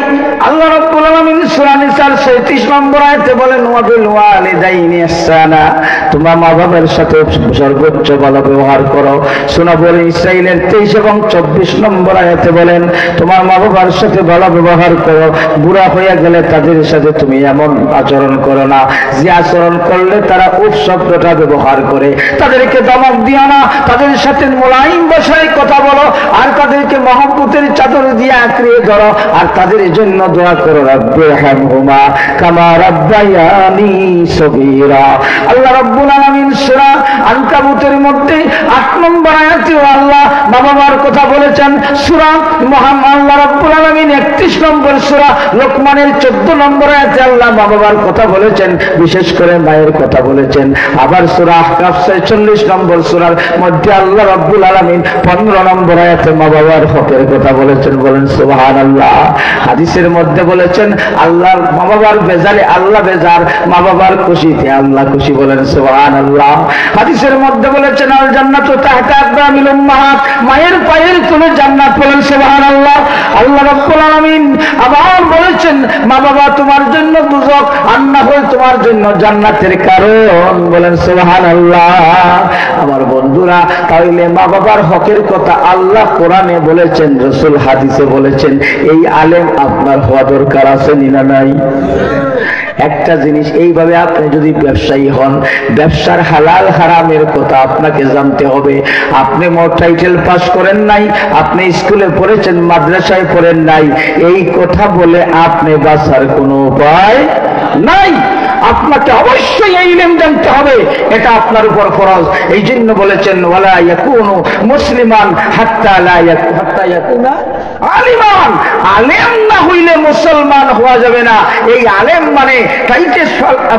আল্লাহ রাব্বুল আলামিন সূরা নিসার 37 নম্বর আয়াতে বলেন, ওয়া বিল ওয়ালিদাইনি ইহসানা, তোমরা মা বাবার সাথে সর্বোচ্চ ভালো ব্যবহার করো। সূরা বনী ইসরাঈলের 23 এবং 24 নম্বর আয়াতে বলেন, তোমার মা বাবার সাথে ভালো ব্যবহার করো, বুড়া হয়ে গেলে তাদের সাথে তুমি এমন আচরণ করো না যে আচরণ করলে তারা উফ শব্দটা ব্যবহার করে। তাদেরকে ধমক দিও না, তাদের সাথে মোলায়েম ভাষায় কথা বলো, আর তাদেরকে মহব্বতের চাদর দিয়ে আঁকড়িয়ে ধরো, আর তাদের জন্য দোয়া করো, রাব্বিরহামহুমা কামা রাব্বায়ানি সগীরা। আল্লাহ রাব্বুল আলামিন সূরা আনকাবুতের মধ্যে 8 নম্বর আয়াতে আল্লাহ মা বাবার কথা বলেছেন। সূরা মুহাম্মদ আল্লাহ রাব্বুল আলামিন 31 নম্বর সূরা লোকমানের 14 নম্বর আয়াতে আল্লাহ মা বাবার কথা বলেছেন, বিশেষ করে মায়ের কথা বলেছেন। আবার সূরা আহকাফ 46 নম্বর সূরার মধ্যে আল্লাহ রাব্বুল আলামিন 15 নম্বর আয়াতে মা বাবার হকের কথা বলেছেন। বলেন সুবহানাল্লাহ। হাদিসের মধ্যে বলেছেন, আল্লাহর মা বাবার বেজারে আল্লাহ বেজার, মা বাবার খুশিতে আল্লাহ খুশি। বলেন সুবহানাল্লাহ। হাদিসের মধ্যে বলেছেন, আল জান্নাতু তাহতা আকদামিল উম্মাহাত, মায়ের পায়ের তলে জান্নাত। বলেন সুবহানাল্লাহ। আল্লাহ রাব্বুল আলামিন আবার বলেছেন, মা বাবা তোমার জন্য দুজক, আর না হয় তোমার জন্য জান্নাতের কারণ। বলেন সুবহানাল্লাহ। আমার বন্ধুরা, তাহলে মা বাবার হকের কথা আল্লাহ কোরআনে বলেছেন, রাসূল হাদিসে বলেছেন। এই আলেম আপনার হওয়া দরকার আছে না নাই? একটা জিনিস, এইভাবে আপনি যদি ব্যবসায়ী হন, ব্যবসার হালাল হারামের কথা আপনাকে জানতে হবে। আপনি মোট টাইটেল পাস করেন নাই, আপনি স্কুলে পড়েছেন, মাদ্রাসায় পড়েন নাই, এই কথা বলে আপনি বাঁচার কোনো উপায় নাই। আপনাকে অবশ্যই এই ইলম জানতে হবে, এটা আপনার উপর ফরজ। এই জন্য বলেছেন ওয়ালা ইয়াকুনু মুসলিমান হাত্তা ইয়াকুনা আলিমান। আলেম না হইলে মুসলমান হওয়া যাবে না। এই আলেম মানে টাইটেস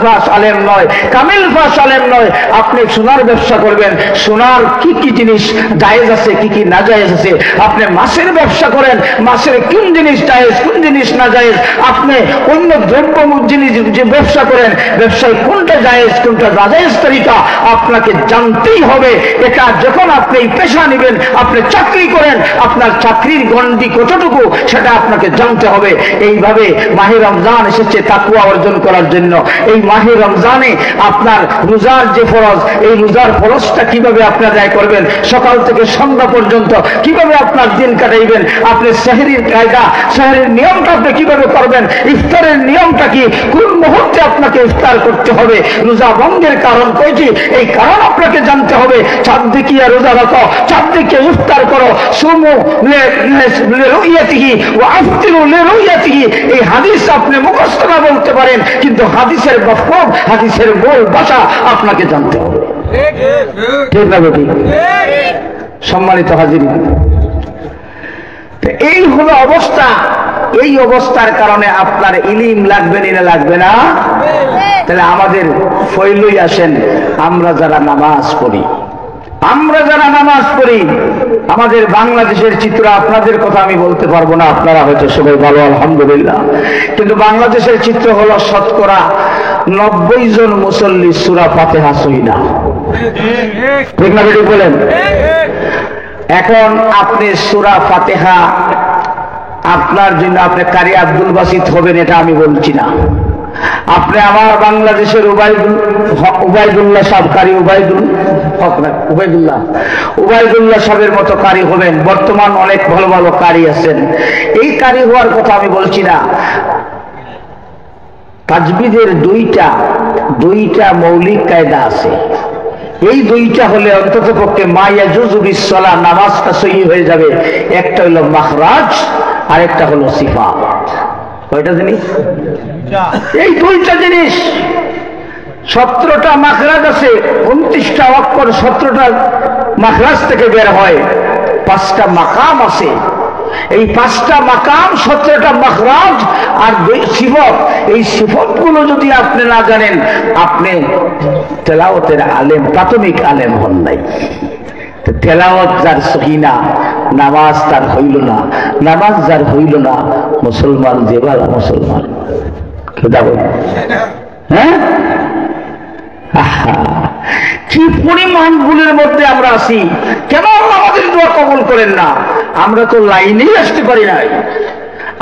ফাস আলেম নয়, কামিল ফাস আলেম নয়। আপনি সোনার ব্যবসা করবেন, সোনার কি কি জিনিস জায়েজ আছে, কি কি না জায়েজ আছে। আপনি মাছের ব্যবসা করেন, মাছের কোন জিনিস জায়েজ, কোন জিনিস না জায়েজ। আপনি অন্য দ্রব্য জিনিস যে ব্যবসা করেন, ব্যবসায় কোনটা জায়েজ কোনটা নাজায়েজ তরিকা আপনাকে জানতেই হবে। এটা যখন আপনি পেশা নেবেন, আপনি চাকরি করেন, আপনার চাকরির গণ্ডি কতটুকু সেটা আপনাকে জানতে হবে। এইভাবে মাহে রমজান এসেছে তাকওয়া অর্জন করার জন্য। এই মাহে রমজানে আপনার রোজার যে ফরজ, এই রোজার ফরজটা কিভাবে আপনি আদায় করবেন, সকাল থেকে সন্ধ্যা পর্যন্ত কিভাবে আপনার দিন কাটাইবেন, আপনি সেহরির কায়দা, সেহরির নিয়মটা আপনি কিভাবে করবেন, ইফতারের নিয়মটা কি, কোন মুহূর্তে আপনাকে ইফতার করতে হবে, রোজা ভঙ্গের কারণ কয়টি, এই কারণ আপনাকে জানতে হবে। চাঁদ দেখিয়া রোজা রাখো, চাঁদ দেখিয়া ইফতার করো, সুমু লিরুইয়াতিহি ওয়া আফতিরু লিরুইয়াতিহি। এই হাদিস আপনি মুখস্থ না বলতে পারেন, কিন্তু হাদিসের মাফহুম, হাদিসের মূল ভাষা আপনাকে জানতে হবে। ঠিক না বেটি? সম্মানিত হাজির, এই হলো অবস্থা। এই অবস্থার কারণে আপনার ইলিম লাগবে না লাগবে না? তাহলে আমাদের ফয়লই আসেন, আমরা যারা নামাজ পড়ি, আমাদের বাংলাদেশের চিত্র, আপনাদের কথা আমি বলতে পারবো না, আপনারা হয়তো সবাই ভালো আলহামদুলিল্লাহ। কিন্তু বাংলাদেশের চিত্র হলো শতকরা 90 জন মুসল্লি সূরা ফাতিহা সহি না। ঠিক না বেটি বলেন? এখন আপনি সূরা ফাতিহা আপনার জন্য আপনি কারি আব্দুল বাসিত হবেন, এটা আমি বলছি না। আপনি আমার বাংলাদেশের উবাইদুল্লাহ সাহেব, কারি উবাইদুল্লাহ সাহেবের মতো কারি হবেন। বর্তমান অনেক ভালো ভালো কারি আছেন, এই কারি হওয়ার কথা আমি বলছি না। তাজবিদের দুইটা মৌলিক কায়দা আছে। এই দুইটা হলে অন্তত পক্ষে মা ইয়াজুজু বিসসালাহ, নামাজটা সহি হয়ে যাবে। একটা হলো মাখরাজ আর একটা হলো সিফা। কয়টা জিনিস? এই দুইটা জিনিস। 17টা মাখরাজ আছে, 29টা অক্ষর 17টা মাখরাজ থেকে বের হয়। 5টা মাকাম আছে, এই 5টা মাকাম 17টা মাখরাজ আর সিফত। এই সিফতগুলো যদি আপনি না জানেন, আপনি তেলাওয়াতের আলেম, প্রাথমিক আলেম হন নাই। তেলাওয়াত যার সহি না, নামাজ তার হইল না, নামাজ যার হইল না, মুসলমান যেবার মুসলমান। হ্যাঁ, কি পরিমাণ ভুলের মধ্যে আমরা আছি। কেন আমাদের দোয়া কবুল করেন না? আমরা তো লাইনেই আসতে পারি নাই।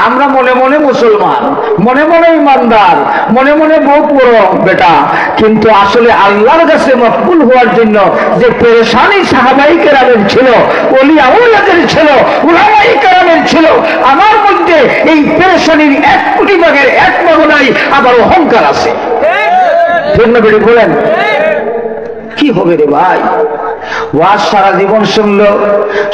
আমরা মনে মনে মুসলমান, মনে মনে ইমানদার, মনে মনে বউ পড়ো বেটা, কিন্তু আসলে আল্লাহর কাছে মকবুল হওয়ার জন্য যে পেরেশানি সাহাবাই কেরামের ছিল, ওলি আউলিয়াদের ছিল, উলামায়ে কেরামের ছিল, আমার মধ্যে এই পেরেশানির 1 কোটি ভাগের 1 ভাগ নাই, আবার অহংকার আছে। ঠিক না বেটি বলেন? কি হবে রে ভাই? ওয়াজ সারা জীবন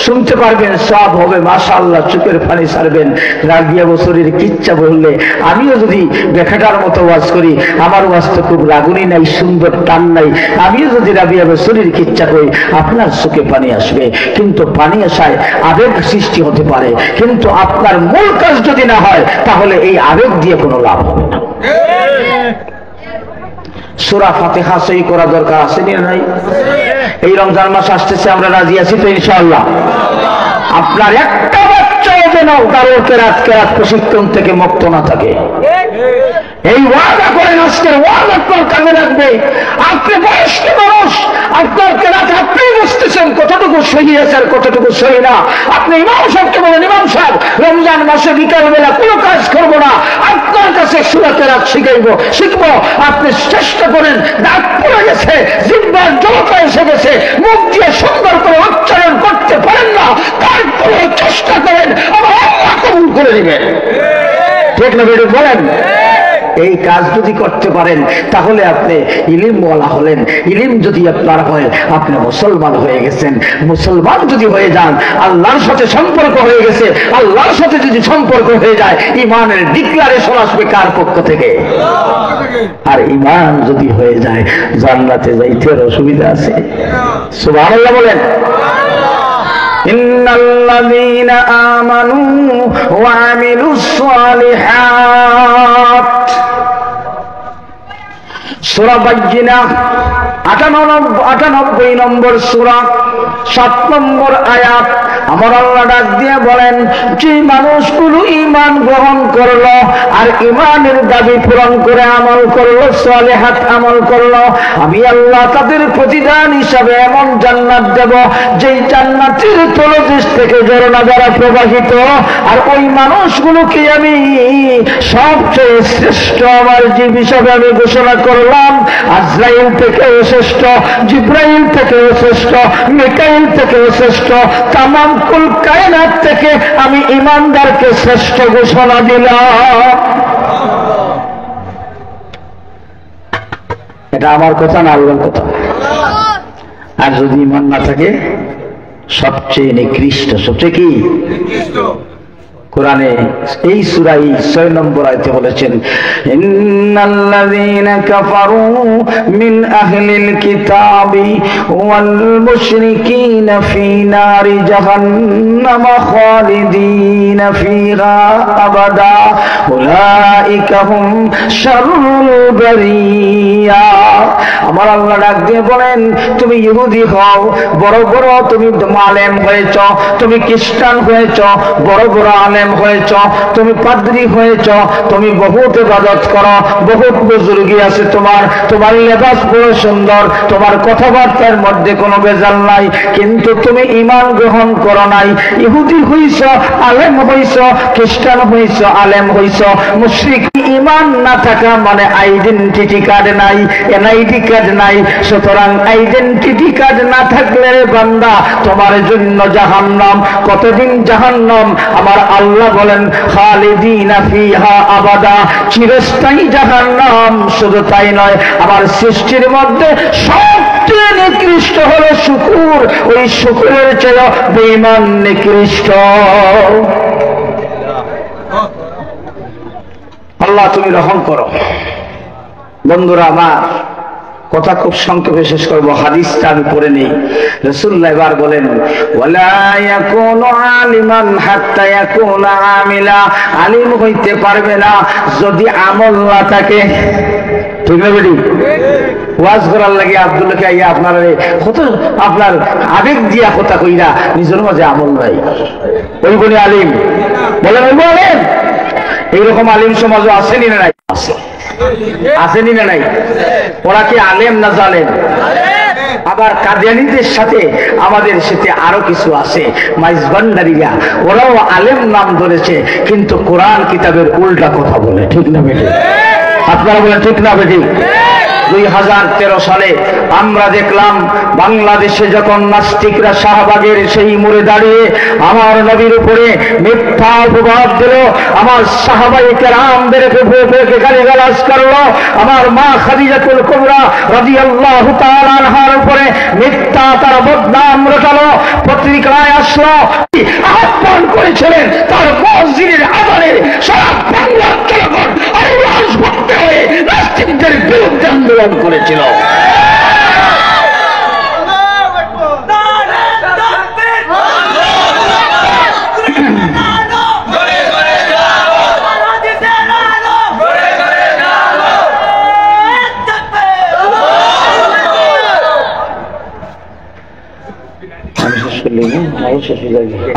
শুনতে পারবেন, সব হবে মাশাআল্লাহ, চোখের পানি ছাড়বেন। রাবিয়া বছরের কিচ্ছা বললে, আমিও যদি বেখাটার মতো ওয়াজ করি, আমার ওয়াজ তো খুব রাগুনি নাই, সুন্দর টান নাই। আমিও যদি রাবিয়া বছরের কিচ্ছা করি, আপনার চোখে পানি আসবে, কিন্তু পানি আসায় আবেগ সৃষ্টি হতে পারে। কিন্তু আপনার মূল কাজ যদি না হয়, তাহলে এই আবেগ দিয়ে কোনো লাভ হবে না। সূরা ফাতিহা সহি করা দরকার আছে না নাই? এই রমজান মাস আসতেছে, আমরা রাজি আছি তো ইনশাআল্লাহ? আপনার একটা বাচ্চাও যেন কারোর কেরাত প্রশিক্ষণ থেকে মুক্ত না থাকে, এই ওয়াদা করেন। আজকের ওয়াদা আপনার কাজে লাগবে। আপনি বয়স্ক মানুষ, আপনার কেরাত আপনি বুঝতেছেন কতটুকু সহি আছে আর কতটুকু সহি না। আপনি ইমাম সাহেবকে বলেন, ইমাম সাহেব রমজান মাসে বিকালবেলা কোনো কাজ করবো না, আপনার কাছে সূরা কেরাত শিখবো। আপনি চেষ্টা করেন, দাঁত পড়ে গেছে, জিহ্বার জড়তা এসে গেছে, মুখ দিয়ে সুন্দর করে উচ্চারণ করতে পারেন না, তারপরে চেষ্টা করেন, আমার আল্লাহ কবুল করে দিবেন। ঠিক না বেটি বলেন? এই কাজ যদি করতে পারেন তাহলে আপনি ইলিমওয়ালা হলেন। ইলিম যদি আপনার হয় আপনি মুসলমান হয়ে গেছেন। মুসলমান যদি হয়ে যান আল্লাহর সাথে সম্পর্ক হয়ে গেছে। আল্লাহর সাথে যদি সম্পর্ক হয়ে যায় ইমানের ডিক্লারেশন আসবে কার পক্ষ থেকে? আর ইমান যদি হয়ে যায় জান্নাতে যাইতে অসুবিধা আছে? সুবহানাল্লাহ বলেন। ইন্নাল্লাযীনা আমানু ওয়া আমিলুস সালিহাত, সূরা বায়্যিনা 98 নম্বর সূরা 7 নম্বর আয়াত। আমার আল্লাহ ডাক দিয়ে বলেন, যে মানুষগুলো ঈমান গ্রহণ করলো আর ঈমানের দাবি পূরণ করে আমল করলো, সালিহাত আমল করলো, আমি আল্লাহ তাদের প্রতিদান হিসাবে এমন জান্নাত দেব যেই জান্নাতের তলদেশ থেকে ঝরনা দ্বারা প্রবাহিত। আর ওই মানুষগুলোকে আমি সবচেয়ে শ্রেষ্ঠ আমার জীব হিসাবে আমি ঘোষণা করলাম। আজরাইল থেকেও শ্রেষ্ঠ, জিব্রাইল থেকেও শ্রেষ্ঠ, মিকাইল থেকেও শ্রেষ্ঠ, তামাম কুল কায়নাত থেকে আমি ঈমানদারকে শ্রেষ্ঠ ঘোষণা দিলাম। এটা আমার কথা না আল্লাহর কথা? আর যদি ঈমান না থাকে সবচেয়ে নিকৃষ্ট, সবচেয়ে কি নিকৃষ্ট? কোরআনে এই সূরা 6 নম্বর আয়াতে বলেছেন, ইন্নাল্লাযীনা কাফারু মিন আহলিল কিতাবি ওয়াল মুশরিকিনা ফী নারি জাহান্নাম খালিদিনা ফীহা আবাদা উলাইকা হুম শাররুল বারিয়া। আমার আল্লাহ ডাক দিয়ে বলেন, তুমি ইহুদি হও, বড় বড় তুমি আলেম হয়েছ, তুমি খ্রিস্টান হয়েছ, বড় বড় আলেম হয়েছ, তুমি পাদ্রী হয়েছ, তুমি বহুত ইবাদত করো, বহুত বুজুর্গি আছে তোমার, তোমার লেবাস বড় সুন্দর, তোমার কথাবার্তার মধ্যে কোনো ভেজাল নাই, কিন্তু তুমি ঈমান গ্রহণ করো নাই। ইহুদি হইছ, আলেম হইছ, খ্রিস্টান হইছ, আলেম হইছ, মুশরিক। ঈমান না থাকা মানে আইডেন্টিটি কার্ড নাই, এনআইডি কার্ড নাই। সুতরাং আইডেন্টিটি কার্ড না থাকলে বান্দা তোমার জন্য জাহান্নাম। কতদিন জাহান্নাম? আমার আল্লাহ বলেন খালিদিনা ফিহা আবাদা, চিরস্থায়ী জাহান্নাম। শুধু তাই নয়, আমার সৃষ্টির মধ্যে সবচেয়ে নিকৃষ্ট হলো শুকুর, ওই শুকুরের চেয়ে বেঈমান নিকৃষ্ট। আল্লাহ তুমি রহম করো। বন্ধুরা আমার, কথা খুব সংক্ষেপে শেষ করবো, হাদিসটা আমি পড়ে নেই। রাসূলুল্লাহ এবার বলেন, ওয়ালা ইয়াকুনু আলিমান হাত্তা ইয়াকুনা আমিলা, আলিম হইতে পারবে না যদি আমল না থাকে। ঠিক না বেটি? ওয়াজ করার লাগে আব্দুল্লাহকে আইয়া আপনার কত আপনার আবেগ দিয়া কথা কইরা নিজের মাঝে আমল নাই, ওই বলি আলিম বলেন? ওই বলেন এইরকম আলিম সমাজও আসেনি না নাই? আসেনি না নাই? ওরা কি আলেম না জালেম? আবার কাদিয়ানীদের সাথে আমাদের সাথে আরো কিছু আছে, মাইজভান্ডারিয়া, ওরাও আলেম নাম ধরেছে কিন্তু কোরআন কিতাবের উল্টা কথা বলে। ঠিক না বেটি? আপনারা বলেন ঠিক না বেটি? 2013 সালে আমরা দেখলাম বাংলাদেশে যখন নাস্তিকরা শাহবাগের সেই মোড়ে দাঁড়িয়ে আমার নবীর উপরে মিথ্যা অপবাদ দিল, আমার সাহাবায়ে কেরামদেরকে গালিগালাজ করলো, আমার মা খাদিজাতুল কুবরা রাদিয়াল্লাহু তাআলা আনহার উপরে মিথ্যা তার বদনাম রটালো, পত্রিকায় আসলো, আহ্বান করেছিলেন তার মসজিদের আযানের সারা বাংলার জনগণ আল্লাহর ভক্ত হয়ে নাস্তিকদের বিরুদ্ধে আন্দোলন করেছিল।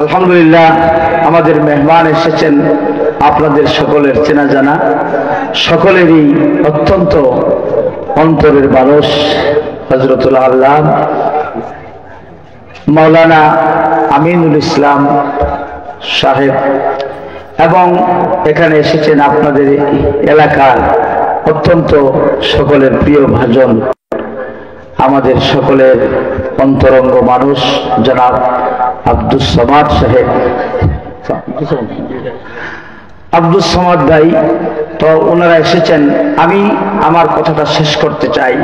আলহামদুলিল্লাহ, আমাদের মেহমান এসেছেন, আপনাদের সকলের চেনা জানা, সকলেরই অত্যন্ত অন্তরের মানুষ, হযরতুল আল্লাহ মাওলানা আমিনুল ইসলাম সাহেব, এবং এখানে এসেছেন আপনাদের এলাকার অত্যন্ত সকলের প্রিয় ভাজন, আমাদের সকলের অন্তরঙ্গ মানুষ জনাব আব্দুস সামাদ সাহেব। আব্দুল সামাদ ভাই, তো ওনারা এসেছেন। আমি আমার কথাটা শেষ করতে চাই।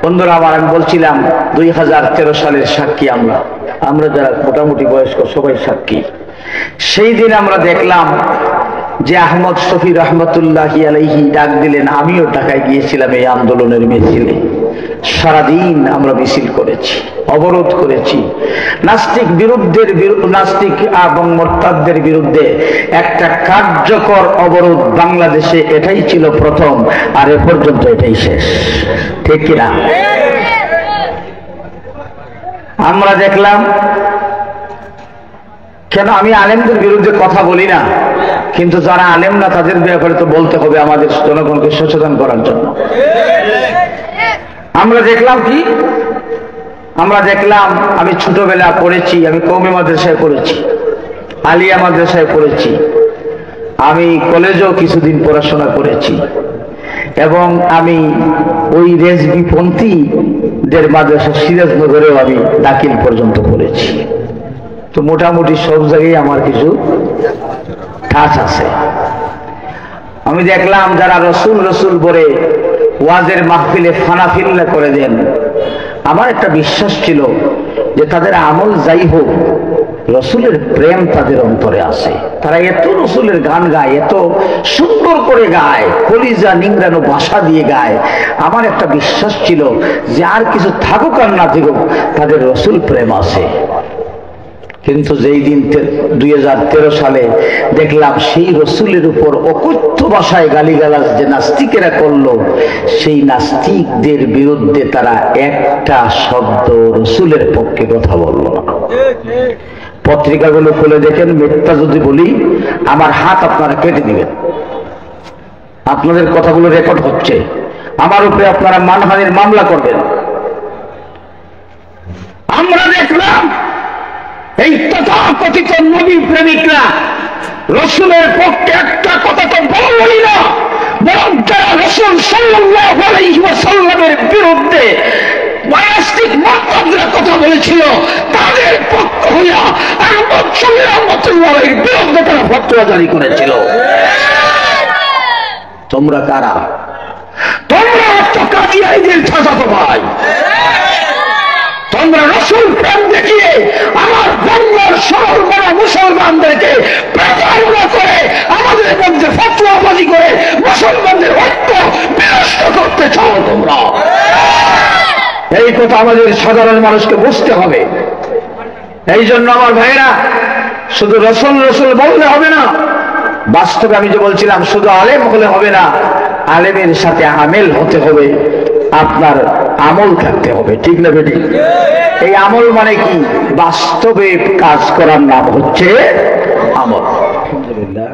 বন্ধুরা আমার, আমি বলছিলাম 2013 সালের সাক্ষী আমরা যারা মোটামুটি বয়স্ক সবাই সাক্ষী। সেই দিন আমরা দেখলাম যে আহমদ শফি রহমতুল্লাহি আলাইহি ডাক দিলেন, আমিও ঢাকায় গিয়েছিলাম এই আন্দোলনের মিছিলে। সারাদিন আমরা মিছিল করেছি, অবরোধ করেছি, নাস্তিক এবং মোরতাদদের বিরুদ্ধে একটা কার্যকর অবরোধ বাংলাদেশে এটাই ছিল প্রথম, আর এ পর্যন্ত এটাই শেষ। ঠিক কিনা? আমরা দেখলাম, কেন আমি আলেমদের বিরুদ্ধে কথা বলি না, কিন্তু যারা আলেম না তাদের ব্যাপারে তো বলতে হবে আমাদের জনগণকে সচেতন করার জন্য। আমরা দেখলাম কি, আমরা দেখলাম, আমি ছোটবেলা পড়েছি, আমি কওমি মাদ্রাসায় পড়েছি, আলিয়া মাদ্রাসায় পড়েছি, আমি কলেজেও কিছুদিন পড়াশোনা করেছি, এবং আমি ওই রেজবিপন্থীদের মাদ্রাসা সিরাজনগরেও আমি দাখিল পর্যন্ত পড়েছি। তো মোটামুটি সব জায়গায় আমার কিছু টাচ আছে। আমি দেখলাম যারা রসুল রসুল বলে ওয়াজের মাহফিলে ফানাফিল্লা করে দেন, আমার একটা বিশ্বাস ছিল যে তাদের আমল যাই হোক, রসুলের প্রেম তাদের অন্তরে আছে। তারা এত রসুলের গান গায়, এত সুন্দর করে গায়, কলিজা নিংড়ানো ভাষা দিয়ে গায়। আমার একটা বিশ্বাস ছিল যে আর কিছু থাকুক আর না থাকুক, তাদের রসুল প্রেম আছে। কিন্তু যেই দিন 2013 সালে দেখলাম সেই রসুলের উপর অকথ্য ভাষায় গালিগালাজ যে নাস্তিকেরা করলো, সেই নাস্তিকদের বিরুদ্ধে তারা একটা শব্দ রসুলের পক্ষে কথা বলল না। পত্রিকাগুলো খুলে দেখেন, মিথ্যা যদি বলি আমার হাত আপনারা কেটে দিবেন। আপনাদের কথাগুলো রেকর্ড হচ্ছে, আমার উপরে আপনারা মানহানির মামলা করবেন। আমরা দেখলাম এই তথাকথিত নবী প্রেমিকরা রসুলের পক্ষে একটা কথা তো বলই না, বরং যারা রসুল সাল্লাল্লাহু আলাইহি ওয়াসাল্লামের বিরুদ্ধে নাস্তিক মুরতাদরা কথা বলেছিল, তাদের পক্ষ হইয়া আহমদ শফি রহমাতুল্লাহির বিরুদ্ধে তারা ফতোয়া জারি করেছিল। তোমরা কারা? তোমরা তো কাদিয়ানীদের চাচাতো ভাই। তোমরা রসুল প্রেম দেখিয়ে আমার বঙ্গের সরল বড় মুসলমানদেরকে প্রতারণা করে আমাদের মধ্যে ফতোয়াবাজি করে মুসলমানদের ঐক্য বিনষ্ট করতে চাও তোমরা। এই কথা আমাদের সাধারণ মানুষকে বুঝতে হবে। এই জন্য আমার ভাইরা, শুধু রসুল রসুল বললে হবে না, বাস্তবে আমি যে বলছিলাম শুধু আলেম হলে হবে না, আলেমের সাথে আমেল হতে হবে, আপনার আমল থাকতে হবে। ঠিক না বেটি? এই আমল মানে কি? বাস্তবে কাজ করার নাম হচ্ছে আমল। আলহামদুলিল্লাহ,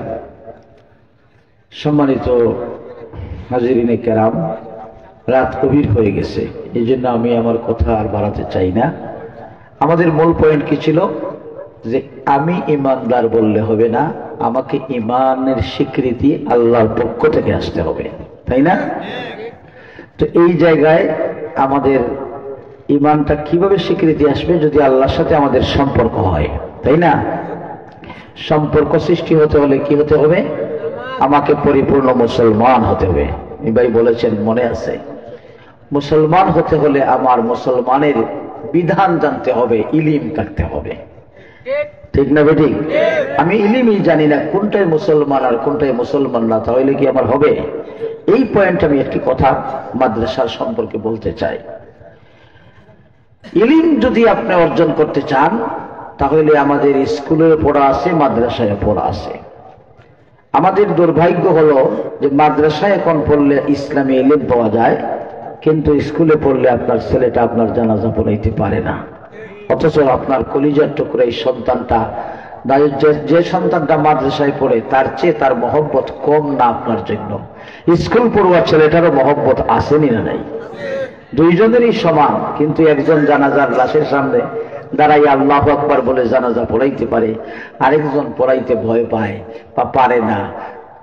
সম্মানিত হাজিরিনে কেরাম, রাত গভীর হয়ে গেছে, এই জন্য আমি আমার কথা আর বাড়াতে চাই না। আমাদের মূল পয়েন্ট কি ছিল? যে আমি ইমানদার বললে হবে না, আমাকে ইমানের স্বীকৃতি আল্লাহর পক্ষ থেকে আসতে হবে, তাই না? তো এই জায়গায় আমাদের ইমানটা কিভাবে স্বীকৃতি আসবে? যদি আল্লাহর সাথে আমাদের সম্পর্ক হয়, তাই না? সম্পর্ক সৃষ্টি হতে হলে কি হতে হবে? আমাকে পরিপূর্ণ মুসলমান হতে হবে। ভাই বলেছেন, মনে আছে, মুসলমান হতে হলে আমার মুসলমানের বিধান জানতে হবে, ইলিম থাকতে হবে। ঠিক না বেটি? আমি ইলিমই জানি না কোনটাই মুসলমান আর কোনটাই মুসলমান না, তাহলে কি আমার হবে? এই পয়েন্ট আমি একটি কথা মাদ্রাসার সম্পর্কে বলতে চাই। ইলিম যদি আপনি অর্জন করতে চান, তাহলে আমাদের স্কুলে পড়া আছে, মাদ্রাসায় পড়া আছে। আমাদের দুর্ভাগ্য হলো যে মাদ্রাসায় এখন পড়লে ইসলামী ইলম পাওয়া যায়, কিন্তু স্কুলে পড়লে আপনার ছেলেটা আপনার জানাজা পড়াইতে পারে না। অথচ আপনার কলিজার টুকরা এই সন্তানটা, যে সন্তানটা মাদ্রাসায় পড়ে, তার চেয়ে তার মহব্বত কম না আপনার জন্য? স্কুল পড়ুয়া ছেলেটারও মহব্বত আসেনি না নাই? দুইজনেরই সমান, কিন্তু একজন জানাজার লাশের সামনে দাঁড়াই আল্লাহু আকবার বলে জানাজা পড়াইতে পারে, আরেকজন পড়াইতে ভয় পায় বা পারে না।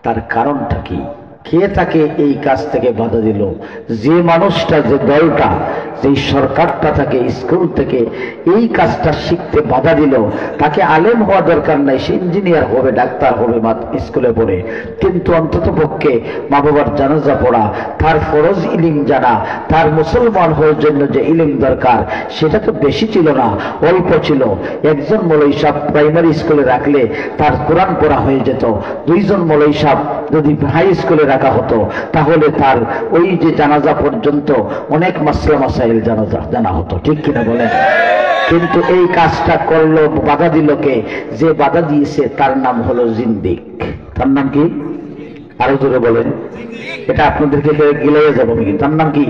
তার কারণটা কি? কে তাকে এই কাজ থেকে বাধা দিল? যে মানুষটা, যে দলটা, যে সরকারটা তাকে স্কুল থেকে এই কাজটা শিখতে বাধা দিল, তাকে আলেম হওয়া দরকার নাই, সে ইঞ্জিনিয়ার হবে, ডাক্তার হবে স্কুলে পড়ে, কিন্তু অন্তত পক্ষে মা বাবার জানাজা পড়া, তার ফরজ ইলিম জানা, তার মুসলমান হওয়ার জন্য যে ইলিম দরকার সেটা তো বেশি ছিল না, অল্প ছিল। একজন মৌলভী সাহেব প্রাইমারি স্কুলে রাখলে তার কোরআন পড়া হয়ে যেত। দুইজন মৌলভী সাহেব যদি হাই স্কুলে রাখা হতো তাহলে তার ওই যে জানাজা পর্যন্ত অনেক মাসলা মাসাইল জানা হতো, ঠিক কিনা বলেন? কিন্তু এই কাজটা করলো, বাধা দিল কে? যে বাধা দিয়েছে তার নাম হলো জিন্দিক। তার নাম কি? আরো জোরে বলেন, এটা আপনাদেরকে গিলাইয়ে যাবো। তার নাম কি?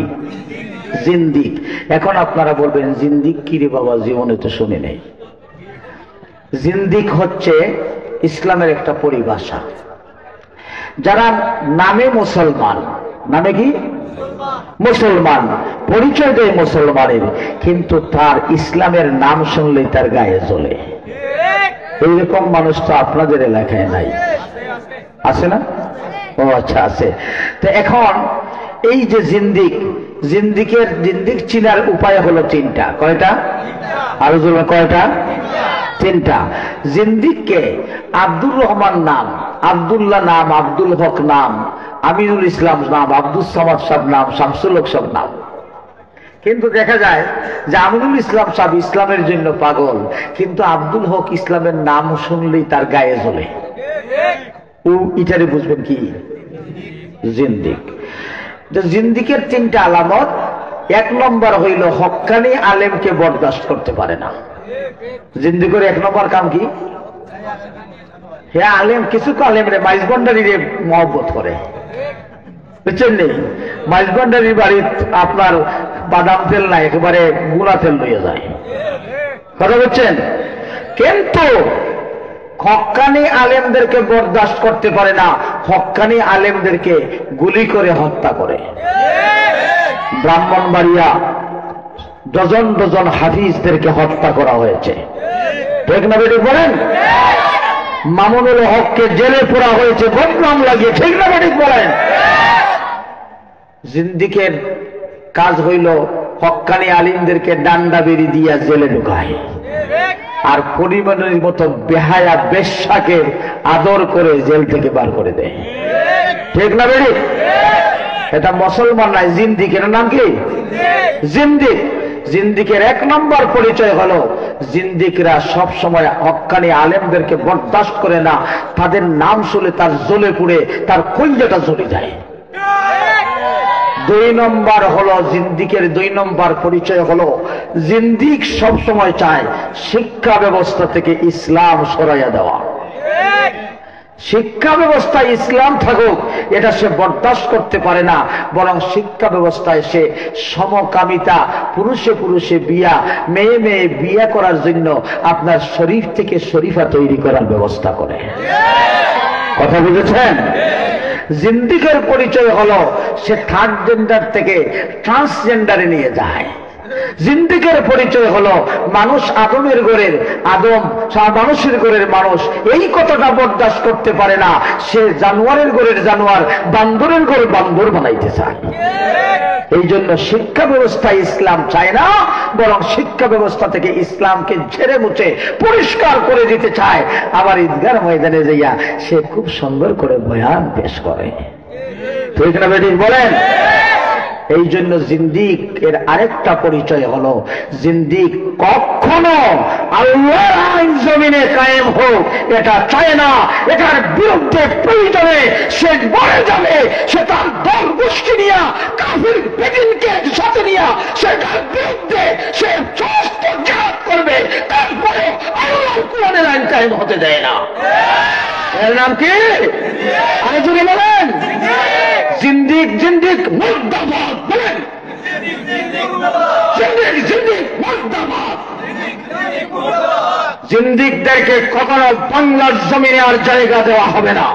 জিন্দিক। এখন আপনারা বলবেন জিন্দিক কি রে বাবা, জীবনে তো শুনে নেই। জিন্দিক হচ্ছে ইসলামের একটা পরিভাষা। যারা নামে মুসলমান, নামে কি মুসলমান, পরিচয় দেয় মুসলমানের, কিন্তু তার ইসলামের নাম শুনলেই তার গায়ে জ্বলে, এইরকম মানুষ তো আপনাদের এলাকায় নাই, আছে না? ও আচ্ছা, আছে। তো এখন এই যে জিন্দিক, জিন্দিক চিনার উপায় হলো তিনটা। কয়টা? আরো জোরে, কয়টা? তিনটা। জিন্দিককে আব্দুর রহমান নাম, আব্দুল্লাহ নাম, আব্দুল হক নাম, আমিনুল ইসলাম নাম, আব্দুল সামাদ সাহেব নাম, শামসুল হক সাহেব নাম। কিন্তু দেখা যায় যে আমিনুল ইসলাম সাহেব ইসলামের জন্য পাগল, কিন্তু আব্দুল হক ইসলামের নাম শুনলেই তার গায়ে জ্বলে। ও ইটারে বুঝবেন কি? জিন্দিক। জিন্দিকের তিনটা আলামত। এক নম্বর হইল হক্কানি আলেমকে বরদাস্ত করতে পারে না। জিন্দিকের এক নম্বর কাম কি? হ্যাঁ, আলেম কিছু আলেম রে মাইজ ভান্ডারী রে মহব্বত করে, বুঝছেন নি? মাইজ ভান্ডারীর বাড়ির আপনার বাদাম তেল নাই, একেবারে গুঁড়া তেল লইয়া যায়, কথা বলছেন? কিন্তু হক্কানি আলেমদেরকে বরদাস্ত করতে পারে না, হক্কানি আলেমদেরকে গুলি করে হত্যা করে। ব্রাহ্মণবাড়িয়া ডজন ডজন হাফিজদেরকে হত্যা করা হয়েছে, ঠিক না বেটি বলেন? মামুনুল হককে জেলে পোড়া হয়েছে বদনাম লাগিয়ে, ঠিক না বেটি বলেন? জিন্দিকের কাজ হইল হক্কানি আলিমদেরকে ডান্ডা বেরি দিয়া জেলে ঢুকায়, আর পরিমাণের মতো বেহায়া বেশ্যাকে আদর করে জেল থেকে বার করে দেয়, ঠিক না বেটি? এটা মুসলমান নাই, জিন্দিক। এর নাম কি? জিন্দিক। জিন্দিকের এক নম্বর পরিচয় হলো জিন্দিকরা সব সময় হক্কানি আলেমদেরকে বরদাস্ত করে না, তাদের নাম শুনে তার জ্বলে পুড়ে তার কলিজাটা জ্বলে যায়। দুই নম্বর হলো জিন্দিকের দুই নম্বর পরিচয় হলো জিন্দিক সব সময় চায় শিক্ষা ব্যবস্থা থেকে ইসলাম সরাইয়া দেওয়া। শিক্ষা ব্যবস্থায় ইসলাম থাকুক এটা সে বরদাস্ত করতে পারে না, বরং শিক্ষা ব্যবস্থায় সে সমকামিতা, পুরুষে পুরুষে বিয়া, মেয়ে মেয়ে বিয়া করার জন্য আপনার শরীফ থেকে শরীফা তৈরি করার ব্যবস্থা করে। কথা বুঝেছেন? জিন্দিকের পরিচয় হলো সে থার্ড জেন্ডার থেকে ট্রান্সজেন্ডারে নিয়ে যায়। জিন্দিকের পরিচয় হলো মানুষ আদমের ঘরের আদম, মানুষের ঘরের মানুষ, এই কথাটা বরদাস্ত করতে পারে না, সে জানোয়ারের ঘরের জানোয়ার, বান্দরের ঘরে বান্দর বানাইতে চায়। এই জন্য শিক্ষা ব্যবস্থা ইসলাম চায় না, বরং শিক্ষা ব্যবস্থা থেকে ইসলামকে ঝেড়ে মুছে পরিষ্কার করে দিতে চায়। আবার ঈদগার ময়দানে যাইয়া সে খুব সুন্দর করে বয়ান পেশ করে, ঠিক না বেটি বলেন? এই জন্য জিন্দিক এর আরেকটা পরিচয় হলো জিন্দিক কখনো আল্লাহর আইন জমিনে কায়েম হোক এটা চায় না, এটার বিরুদ্ধে প্রয়োজনে সে মরে যাবে, সে তার দল গোষ্ঠী নিয়ে কাফির বেদিনকে সাথে নিয়ে সেটার বিরুদ্ধে সে সমস্ত জিহাদ করবে, তারপরে আল্লাহর কোরআনের আইন কায়েম হতে দেয় না। এর নাম কি? আরে জোরে বলেন। জিন্দিক জিন্দিক মুর্দাবাদ বলেন। জিন্দিক জিন্দিক মুর্দাবাদ। জিন্দিকদেরকে কখনো বাংলার জমিনে আর জায়গা দেওয়া হবে না,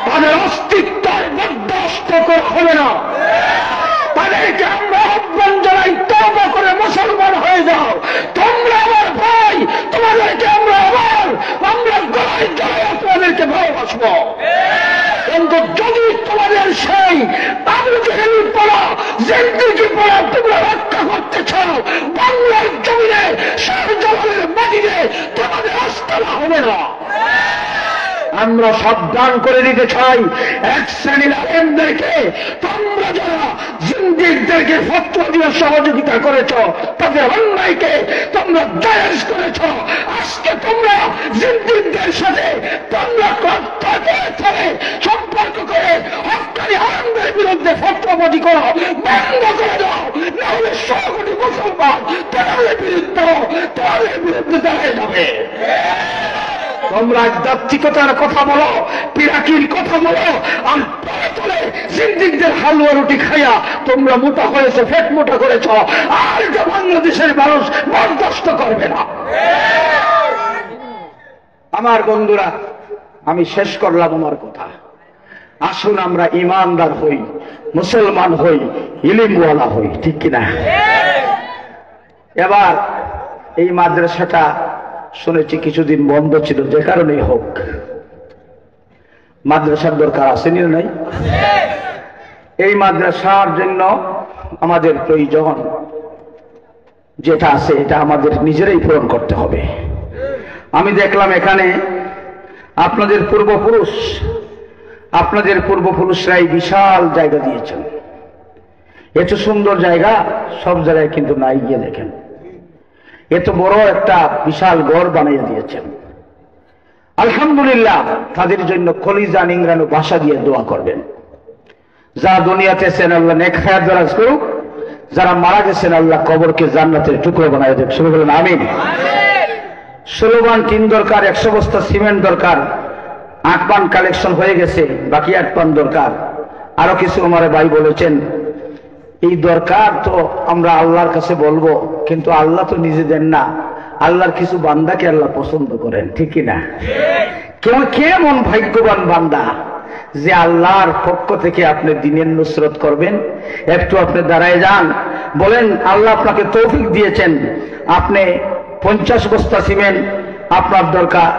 তাদের অস্তিত্ব বরদাস্ত করা হবে না। তাদেরকে আমরা আহ্বান জানাই, তওবা করে মুসলমান হয়ে যাও, তোমরা আমার ভাই, তোমাদেরকে আমরা গলায় জড়াই আপনাদেরকে ভালোবাসবো। কিন্তু যদি তোমাদের সেই আবু জেহেল পড়া জিন্দেগি পড়া তোমরা রক্ষা করতে চাও, বাংলার জমিনে শাহজালালের মাটিতে তোমাদের আস্তানা হবে না। আমরা সাবধান করে দিতে চাই, এক শ্রেণীর আলেমদেরকে তোমরা যারা জিন্দিকদেরকে ফতোয়া দিয়ে সহযোগিতা করেছ, তাদের অন্যায়কে তোমরা জায়েজ করেছ, আজকে তোমরা জিন্দিকদের সাথে তোমরা সম্পর্ক করে হক্কানি আলেমদের বিরুদ্ধে ফতোয়াবাজি করো, বন্ধ করে দাও, না হলে 100 কোটি মুসলমান তোমাদের বিরুদ্ধে দাঁড়িয়ে যাবে। তোমরা আধ্যাত্মিকতার কথা বলো, পিরাকির কথা বলো, আর পরে তোলে জিন্দিকদের হালুয়া রুটি খাইয়া তোমরা মোটা হয়েছে, পেট মোটা করেছ, আর এটা বাংলাদেশের মানুষ বরদাস্ত করবে না। আমার বন্ধুরা, আমি শেষ করলাম আমার কথা। আসুন আমরা ইমানদার হই, মুসলমান হই, ইলিমওয়ালা হই, ঠিক কিনা? এবার এই মাদ্রাসাটা শুনেছি কিছুদিন বন্ধ ছিল, যে কারণেই হোক মাদ্রাসার দরকার আছে না নাই? এই মাদ্রাসার জন্য আমাদের প্রয়োজন যেটা আছে এটা আমাদের নিজেরাই পূরণ করতে হবে। আমি দেখলাম এখানে আপনাদের পূর্বপুরুষরাই বিশাল জায়গা দিয়েছেন। এত সুন্দর জায়গা সব জায়গায় কিন্তু নাই, গিয়ে দেখেন এত বড় একটা বিশাল ঘর বানিয়ে দিয়েছেন। আলহামদুলিল্লাহ, তাদের জন্য কলিজা নিংড়ানো ভাষা দিয়ে দোয়া করবেন। যা দুনিয়াতে আছেন আল্লাহ নেক হায়াত দারাজ করুক, যারা মারা গেছেন আল্লাহ কবরকে জান্নাতের টুকরো বানায় দেখ। সবাই বলেন আমিন। 16 বান টিন দরকার, 100 বস্তা সিমেন্ট দরকার, 8 পান কালেকশন হয়ে গেছে, বাকি 8 পান দরকার। আরো কিছু আমার ভাই বলেছেন এই দরকার তো আমরা আল্লাহর কাছে বলবো, কিন্তু আল্লাহ তো নিজে দেন না, আল্লাহর কিছু বান্দাকে আল্লাহ পছন্দ করেন, ঠিক কিনা? কেমন ভাগ্যবান বান্দা যে আল্লাহর পক্ষ থেকে আপনি দ্বীনের নুসরত করবেন। একটু আপনি দাঁড়ায় যান, বলেন আল্লাহ আপনাকে তৌফিক দিয়েছেন, আপনি 50 বস্তা সিমেন্ট আপনার দরকার,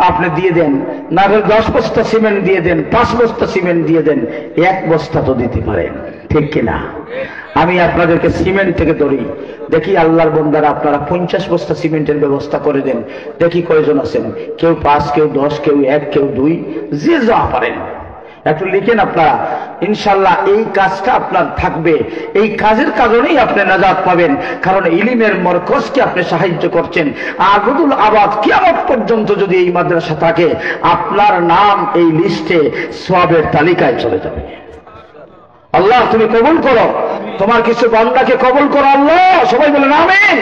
আপনি দিয়ে দেন, না হলে 10 বস্তা সিমেন্ট দিয়ে দেন, 5 বস্তা সিমেন্ট দিয়ে দেন, 1 বস্তা তো দিতে পারেন, ঠিক কিনা? আমি আপনাদেরকে সিমেন্ট থেকে ধরি, দেখি আল্লাহর বন্দারা আপনারা 50 বস্তা সিমেন্টের ব্যবস্থা করে দেন। দেখি কয়জন আছেন, কেউ 5, কেউ 10, কেউ 1, কেউ 2, যে যা পারেন একটু লিখেন আপনারা। ইনশাল্লাহ এই কাজটা আপনার থাকবে, এই কাজের কারণেই আপনি নাজাত পাবেন, কারণ ইলিমের মরকজকে আপনি সাহায্য করছেন। আবদুল আবাদ কিয়ামত পর্যন্ত যদি এই মাদ্রাসা থাকে, আপনার নাম এই লিস্টে সওয়াবের তালিকায় চলে যাবে। আল্লাহ তুমি কবুল করো, তোমার কিছু বান্দাকে কবুল করো আল্লাহ। সবাই বলেন আমিন।